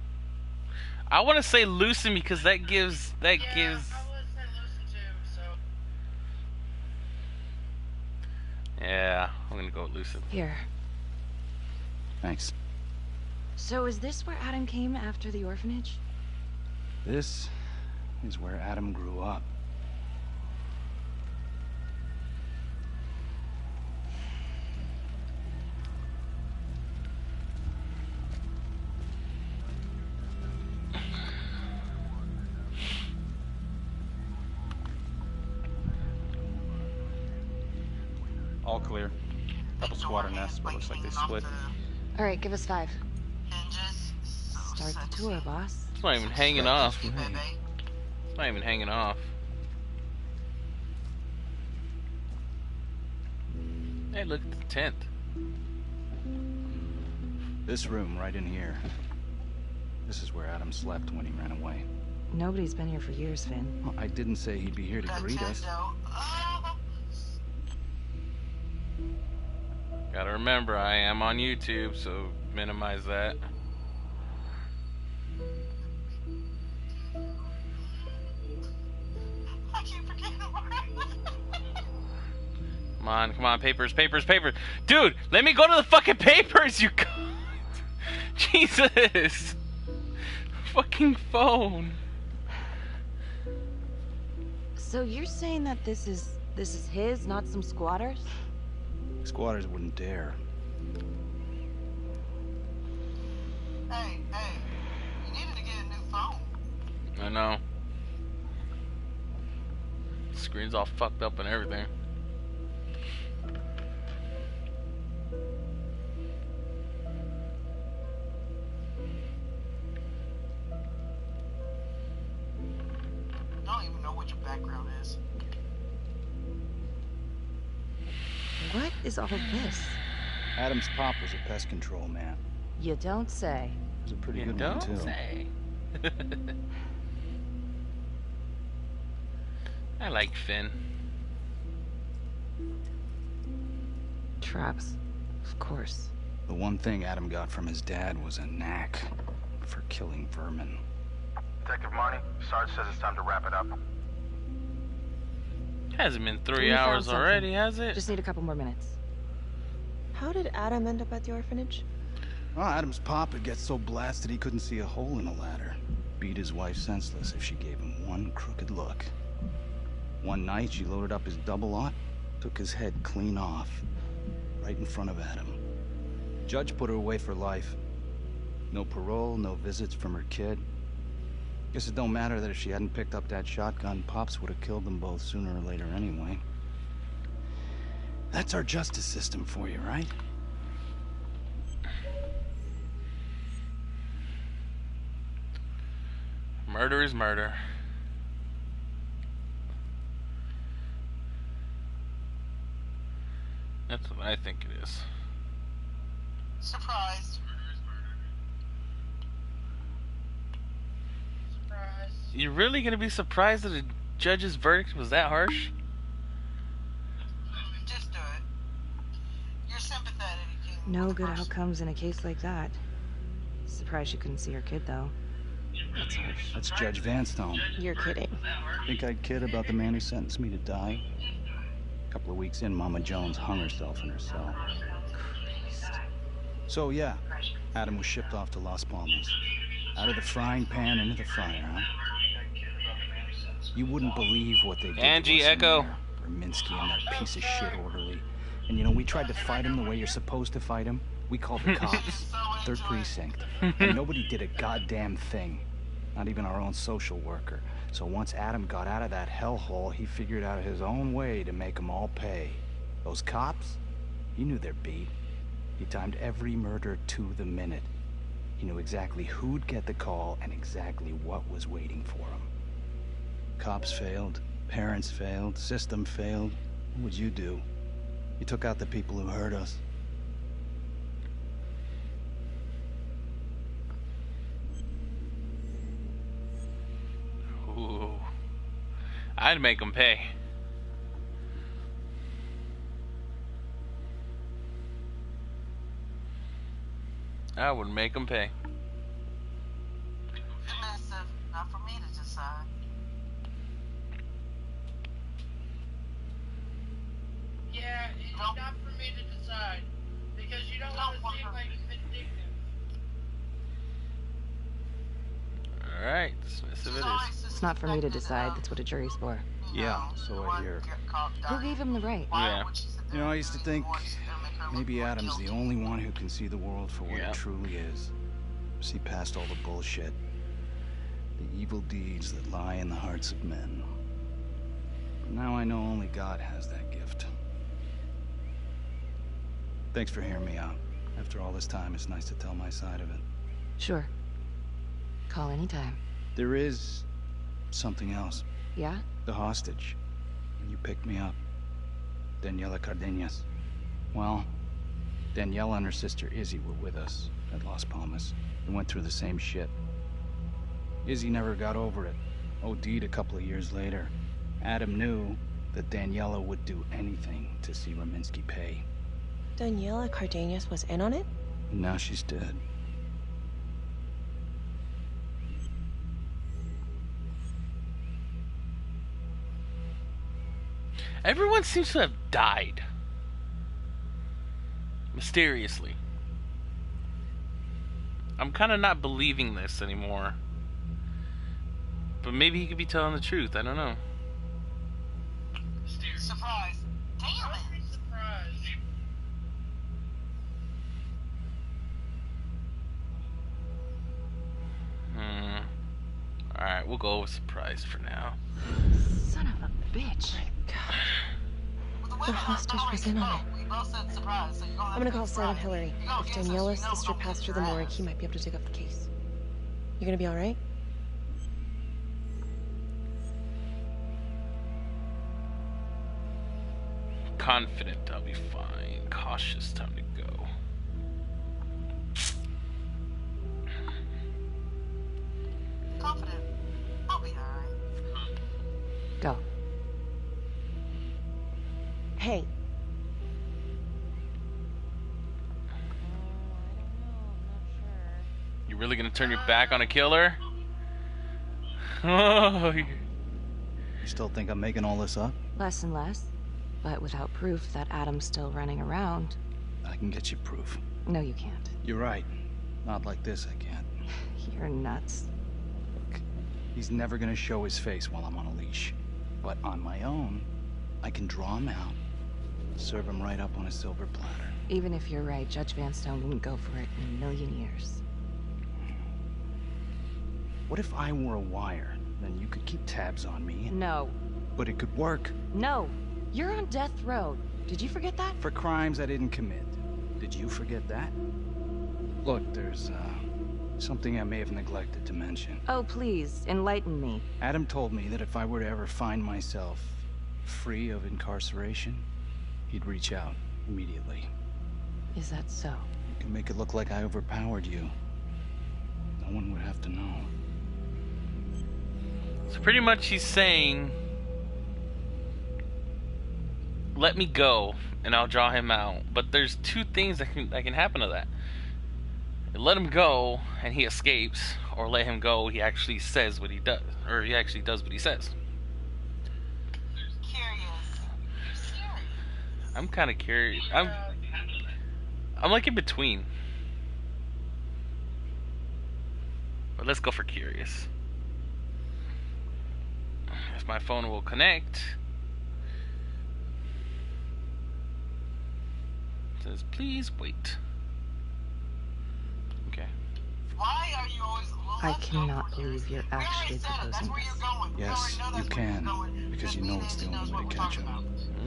I want to say loosen because that gives. I would say loosen too, so. Yeah, I'm gonna go with loosen. Here. Thanks. So is this where Adam came after the orphanage? This is where Adam grew up. All clear. Couple squatter nests, but looks like they split. All right, give us 5. Start the tour, boss. It's not even hanging off. It's not even hanging off. Hey, look at the tent. This room right in here. This is where Adam slept when he ran away. Nobody's been here for years, Finn. Well, I didn't say he'd be here to greet us. Gotta remember, I am on YouTube, so minimize that. I keep forgetting Come on, papers. Dude, let me go to the fucking papers, you cunt. Jesus. Fucking phone. So you're saying that this is his, not some squatters? Squatters wouldn't dare. Hey, you needed to get a new phone. I know. Screen's all fucked up and everything. I don't even know what your background is. What is all this? Adam's pop was a pest control man. You don't say. It was a pretty good Don't one, too. say. I like Finn. Traps. Of course. The one thing Adam got from his dad was a knack for killing vermin. Detective Marnie, Sarge says it's time to wrap it up. Hasn't been 3 We found hours something. already, has it? Just need a couple more minutes. How did Adam end up at the orphanage? Well, Adam's pop would get so blasted he couldn't see a hole in a ladder. Beat his wife senseless if she gave him one crooked look. One night, she loaded up his double-aught, took his head clean off, right in front of Adam. Judge put her away for life. No parole, no visits from her kid. Guess it don't matter that if she hadn't picked up that shotgun, Pops would have killed them both sooner or later anyway. That's our justice system for you, right? Murder is murder. That's what I think it is. Surprised. You're really gonna be surprised that the judge's verdict was that harsh? Just do it. You're sympathetic. No good outcomes in a case like that. Surprised she couldn't see her kid, though. That's harsh. That's Judge Vanstone. You're kidding. Think I'd kid about the man who sentenced me to die? A couple of weeks in, Mama Jones hung herself in her cell. Christ. So yeah, Adam was shipped off to Las Palmas. Out of the frying pan into the fire, huh? You wouldn't believe what they did Angie, to us in Echo. there. Berminsky and that piece of shit orderly. And you know, we tried to fight him the way you're supposed to fight him. We called the cops. 3rd Precinct. And nobody did a goddamn thing. Not even our own social worker. So once Adam got out of that hellhole, he figured out his own way to make them all pay. Those cops, he knew their beat. He timed every murder to the minute. He knew exactly who'd get the call and exactly what was waiting for him. Cops failed, parents failed, system failed. What would you do? You took out the people who hurt us. Ooh. I'd make them pay. I would make them pay. Submissive, not for me to decide. Yeah, it's not for me to decide. Because you don't want to seem like vindictive. Alright, submissive it is. It's not for me to decide. That's what a jury's for. Yeah, so I hear. Who gave him the right? Yeah. You know, I used to think maybe Adam's the only one who can see the world for what it truly is. See past all the bullshit. The evil deeds that lie in the hearts of men. But now I know only God has that gift. Thanks for hearing me out. After all this time, it's nice to tell my side of it. Sure. Call anytime. There is something else. Yeah? The hostage. You picked me up. Daniela Cardenas. Well, Daniela and her sister Izzy were with us at Las Palmas. We went through the same shit. Izzy never got over it. OD'd a couple of years later. Adam knew that Daniela would do anything to see Raminsky pay. Daniela Cardenas was in on it? And now she's dead. Everyone seems to have died. Mysteriously. I'm kind of not believing this anymore. But maybe he could be telling the truth. I don't know. Surprise. Damn it. Surprise. Alright, we'll go with surprise for now. Son of a bitch. The hostage was in on it. I'm gonna call Sam and Hillary. If Daniela's sister passed through the morgue, he might be able to dig up the case. You gonna be alright? Confident I'll be fine. Cautious, time to go. Confident. I'll be alright. Go. Hey. You really gonna turn your back on a killer? Oh, You still think I'm making all this up? Less and less. But without proof that Adam's still running around. I can get you proof. No, you can't. You're right. Not like this, I can't. You're nuts. Look, he's never gonna show his face while I'm on a leash. But on my own, I can draw him out, serve him right up on a silver platter. Even if you're right, Judge Van Stone wouldn't go for it in a million years. What if I were a wire? Then you could keep tabs on me. No. But it could work. No. You're on death row. Did you forget that? For crimes I didn't commit. Did you forget that? Look, there's, something I may have neglected to mention. Oh, please, enlighten me. Adam told me that if I were to ever find myself free of incarceration, he'd reach out immediately. Is that so? You can make it look like I overpowered you. No one would have to know. so pretty much he's saying, let me go and I'll draw him out. But there's two things that can happen to that. Let him go and he escapes, or let him go, he actually says what he does, or he actually does what he says. I'm kind of curious. I'm like in between. But let's go for curious. If my phone will connect. It says please wait. Okay. Why are you always... I cannot believe you're actually proposing this. Yes, you can, because you know it's the only way to catch him.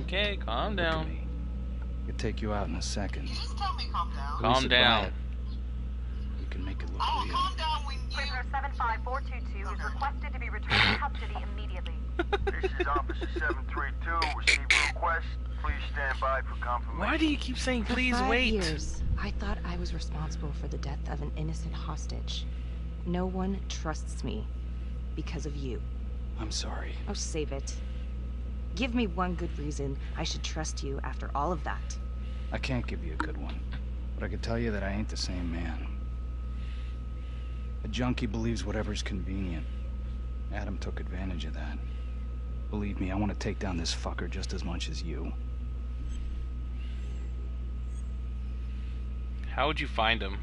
Okay, calm down. I could take you out in a second. Just tell me calm down. Calm down. You can make it look real. Calm down when you... Prisoner 75422 is requested to be returned to custody immediately. This is Officer 732. Receive a request. Please stand by for confirmation. Why do you keep saying please For 5 wait? years, I thought I was responsible for the death of an innocent hostage. No one trusts me because of you. I'm sorry. Oh, save it. Give me one good reason I should trust you after all of that. I can't give you a good one, but I can tell you that I ain't the same man. A junkie believes whatever's convenient. Adam took advantage of that. Believe me, I want to take down this fucker just as much as you. How would you find him?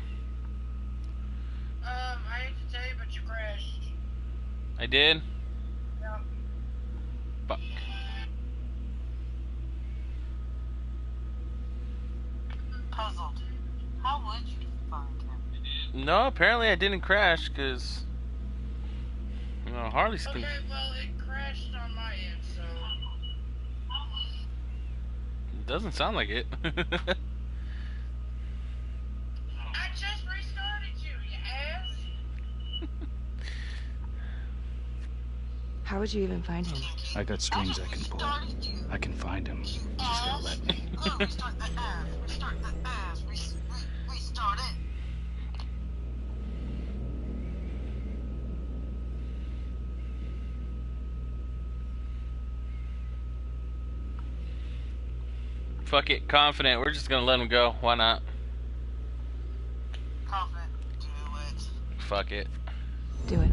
I hate to tell you, but you crashed. I did? Yeah. Fuck. Puzzled. How would you find him? No, apparently I didn't crash, because... You know, Harley's... Okay, well, it crashed on my end, so... It doesn't sound like it. I just restarted you ass! How would you even find him? I got strings I can pull. I can find him. You just gotta let me. Restart the ass. Restart the ass. Restart it. Fuck it, confident. We're just gonna let him go. Why not? Confident. Do it. Fuck it. Do it.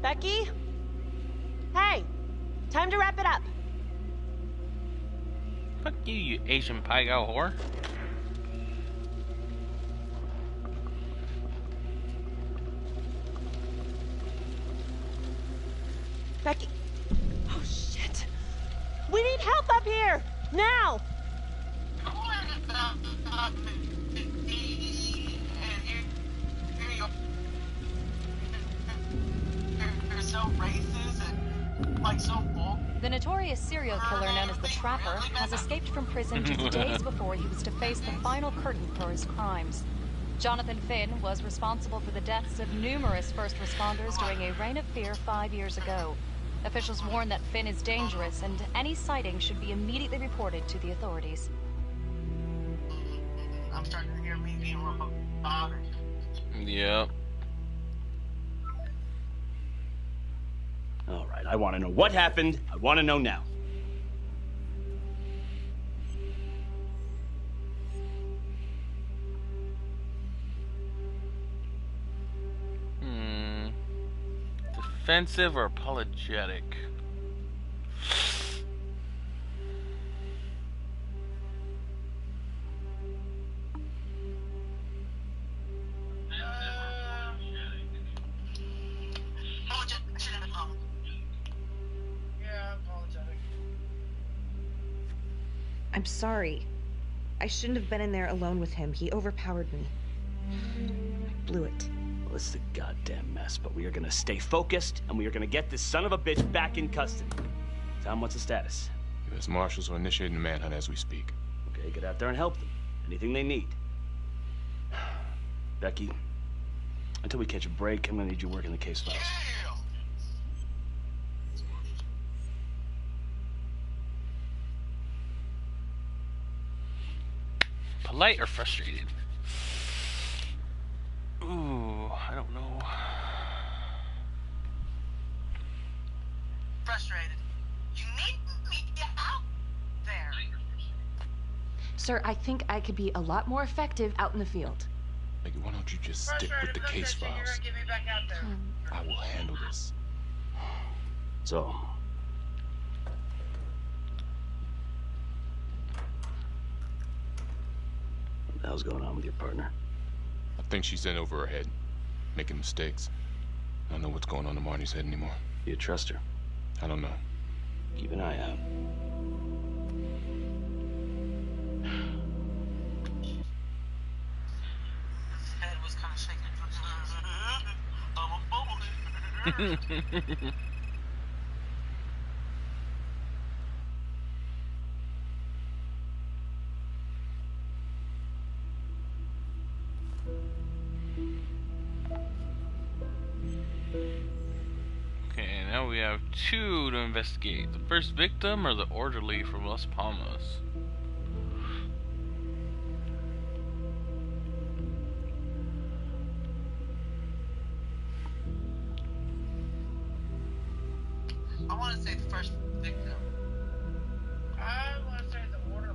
Becky? Hey! Time to wrap it up. Fuck you, you Asian pie guy whore. Becky. Oh, shit. We need help up here! Now! You're so racist and like so bull. The notorious serial killer known as the Trapper has escaped from prison just days before he was to face the final curtain for his crimes. Jonathan Finn was responsible for the deaths of numerous first responders during a reign of fear 5 years ago. Officials warn that Finn is dangerous and any sighting should be immediately reported to the authorities. I'm starting to hear me being bothered. Yep. All right, I want to know what happened. I want to know now. Defensive or apologetic? I'm sorry. I shouldn't have been in there alone with him. He overpowered me. I blew it. Well, it's a goddamn mess, but we are gonna stay focused, and we are gonna get this son of a bitch back in custody. Tom, what's the status? U.S. Marshals are initiating a manhunt as we speak. Okay, get out there and help them. Anything they need. Becky, until we catch a break, I'm gonna need you working the case files. Polite or frustrated? Ooh, I don't know. Frustrated. You need me out there. Sir, I think I could be a lot more effective out in the field. Maggie, why don't you just stick with the case files? Get me back out there. I will handle this. So, what the hell's going on with your partner? I think she's in over her head, making mistakes. I don't know what's going on in Marnie's head anymore. Do you trust her? I don't know. Keep an eye out. His head was kind of shaking. now we have 2 to investigate. The first victim or the orderly from Las Palmas? I want to say the first victim. I want to say the orderly.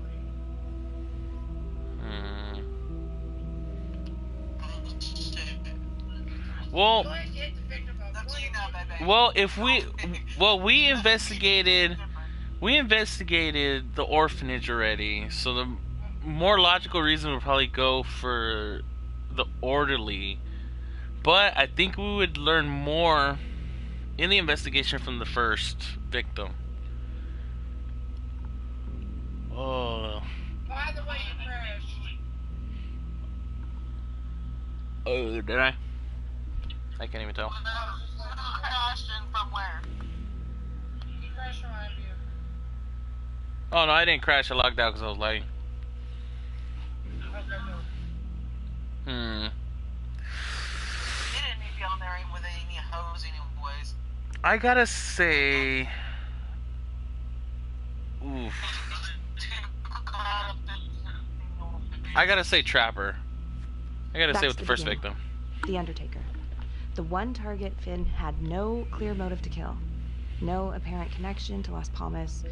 Well, Go ahead and hit the victim up. Up to you now, baby. well, if we investigated the orphanage already, so the more logical reason would probably go for the orderly. But I think we would learn more in the investigation from the first victim. Oh. By the way, you crashed. Oh, did I? I can't even tell. Crashed and from where? You crashed behind you. Oh no, I didn't crash. I logged out because I was lagging. Okay, no. It didn't need to be on there with any hose anyways. I gotta say, oof. I gotta say Trapper. I gotta say with the first victim. The Undertaker. The one target Finn had no clear motive to kill. No apparent connection to Las Palmas.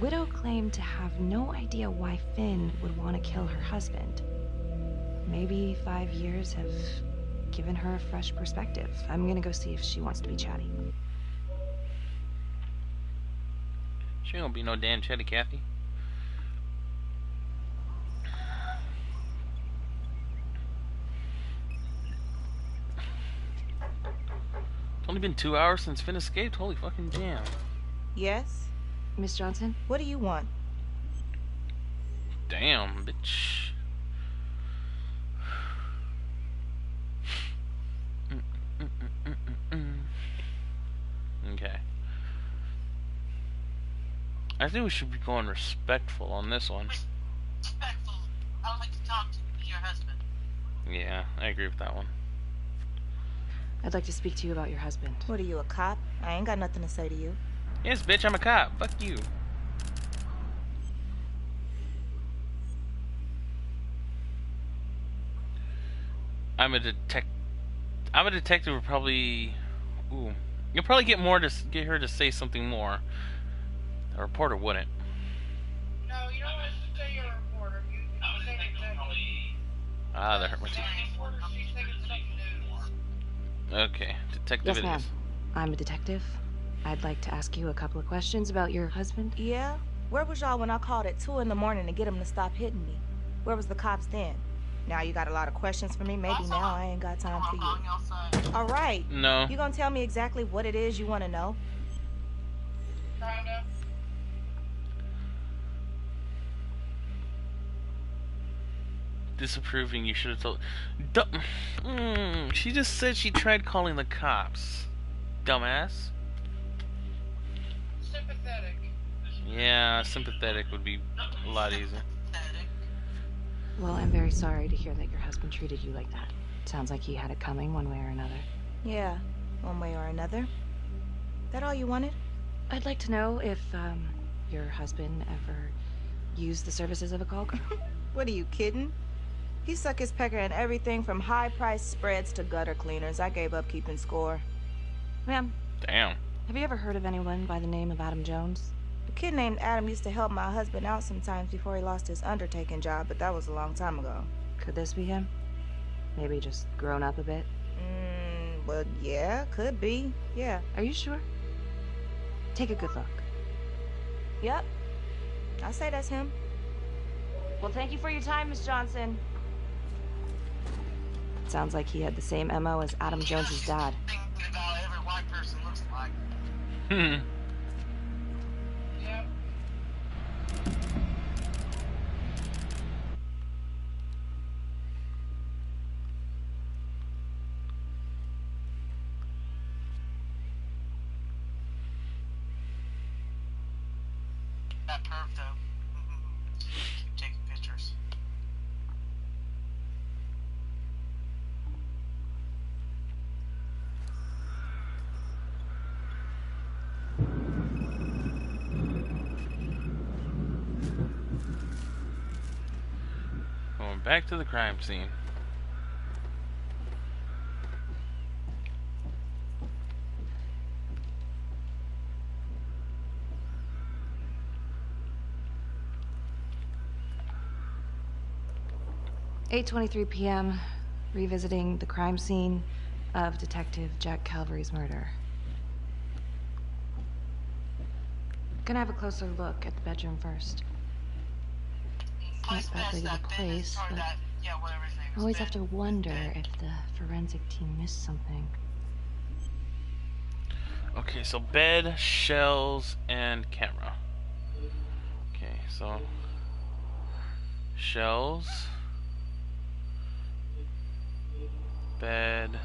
Widow claimed to have no idea why Finn would want to kill her husband. Maybe 5 years have given her a fresh perspective. I'm gonna go see if she wants to be chatty. She don't be no damn chatty Cathy. It's only been 2 hours since Finn escaped. Holy fucking jam. Yes? Miss Johnson? What do you want? Damn, bitch. Okay. I think we should be going respectful on this one. Respectful. I would like to talk to your husband. Yeah, I agree with that one. I'd like to speak to you about your husband. What are you, a cop? I ain't got nothing to say to you. Yes, bitch, I'm a cop. Fuck you. I'm a detective. Would probably. Ooh, you'll probably get more to get her to say something more. A reporter wouldn't. No, you don't want to say you're a reporter. You say detective. Ah, that hurt my teeth. She's thinking something new. Okay, detective Yes, it ma'am. is. I'm a detective. I'd like to ask you a couple of questions about your husband. Yeah? Where was y'all when I called at 2 in the morning to get him to stop hitting me? Where was the cops then? Now you got a lot of questions for me. Maybe now I ain't got time for you. All right. No. You gonna tell me exactly what it is you want to know? Kinda. Disapproving. You should have told. She just said she tried calling the cops. Dumbass. Sympathetic. Yeah, sympathetic would be a lot easier. Well, I'm very sorry to hear that your husband treated you like that. Sounds like he had it coming one way or another. Yeah, one way or another. That all you wanted? I'd like to know if, your husband ever used the services of a call girl. What are you kidding? He suck his pecker in everything from high-priced spreads to gutter cleaners. I gave up keeping score. Ma'am. Damn. Have you ever heard of anyone by the name of Adam Jones? A kid named Adam used to help my husband out sometimes before he lost his undertaking job, but that was a long time ago. Could this be him? Maybe just grown up a bit? Well, yeah, could be. Yeah. Are you sure? Take a good look. Yep. I say that's him. Well, thank you for your time, Miss Johnson. Sounds like he had the same MO as Adam Jones's dad. Thinking about every white person looks like. Yep. That perv though. Keep taking pictures. Going back to the crime scene. "8:23 p.m. Revisiting the crime scene of Detective Jack Calvary's murder. Gonna have a closer look at the bedroom first. Not that big of a place, but I always have to wonder if the forensic team missed something." Okay, so bed, shells, and camera. Okay, so shells, bed,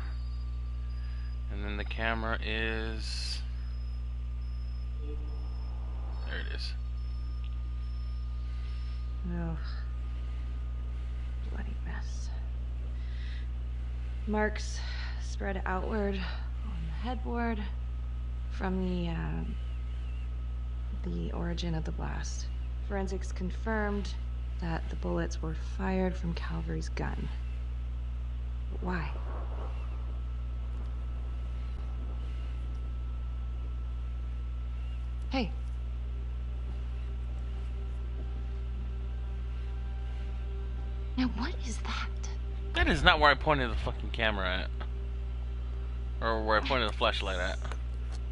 and then the camera is, there it is. Oh, bloody mess. Marks spread outward on the headboard from the origin of the blast. Forensics confirmed that the bullets were fired from Calvary's gun. But why? Hey. Now what is that? That is not where I pointed the fucking camera at. Or where I pointed the flashlight at.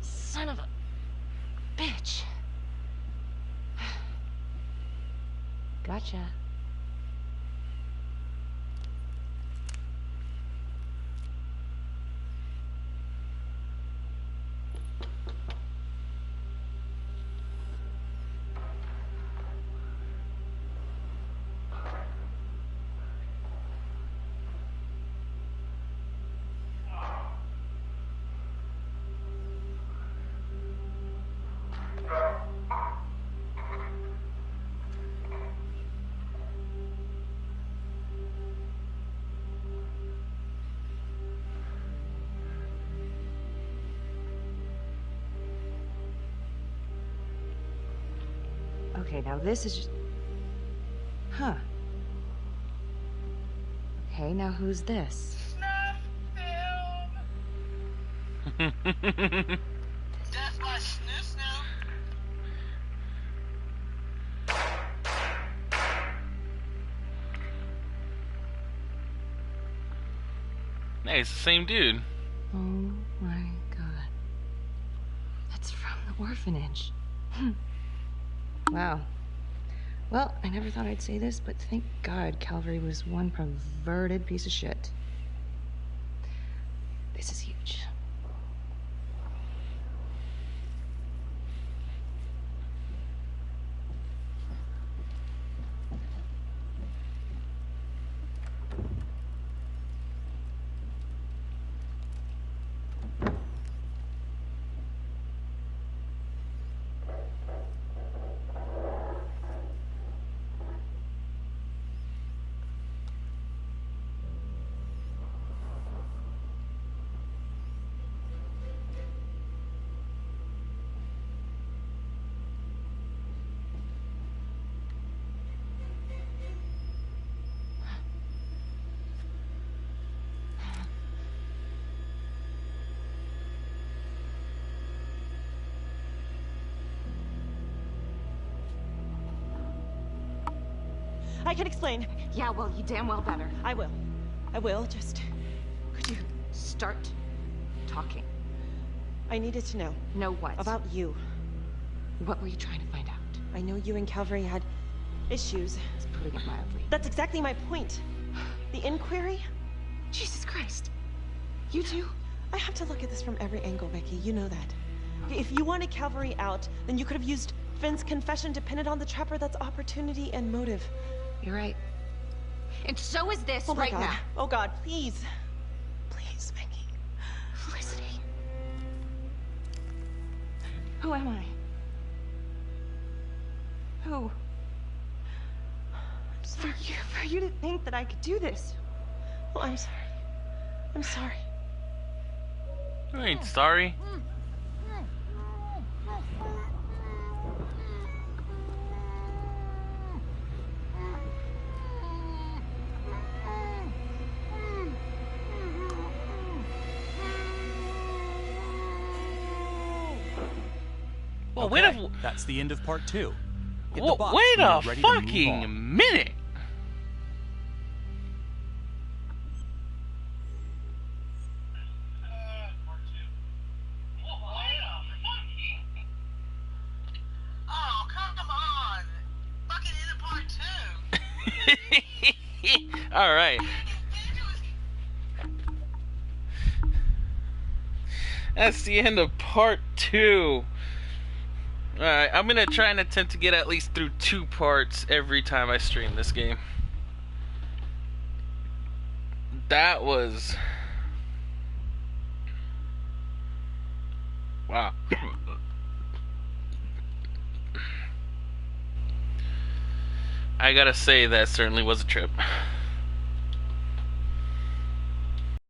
Son of a bitch. Gotcha. Okay, now this is just... Huh. Okay, now who's this? Death by Snoo Snoo. Hey, it's the same dude. Oh my god. That's from the orphanage. Wow. Well, I never thought I'd say this, but thank God Calvary was one perverted piece of shit. This is huge. I can explain. Yeah, well, you damn well better. I will. I will, just... Could you start talking? I needed to know. Know what? About you. What were you trying to find out? I know you and Calvary had issues. It's putting it mildly. That's exactly my point. The inquiry? Jesus Christ. You too? I have to look at this from every angle, Becky. You know that. If you wanted Calvary out, then you could have used Finn's confession to pin it on the trapper. That's opportunity and motive. You're right. And so is this oh right God. now. Oh God, please. Please, Becky. Felicity. Who am I? Who? I'm sorry. For you to think that I could do this. Oh, I'm sorry. I'm sorry. You ain't sorry. Well, Okay, that's the end of part 2. Hit the box wait when a you're ready to move fucking on. minute! Oh, come on! Fucking end of part 2! Alright. That's the end of part 2. Alright, I'm gonna try and attempt to get at least through 2 parts every time I stream this game. That was... wow. I gotta say, that certainly was a trip.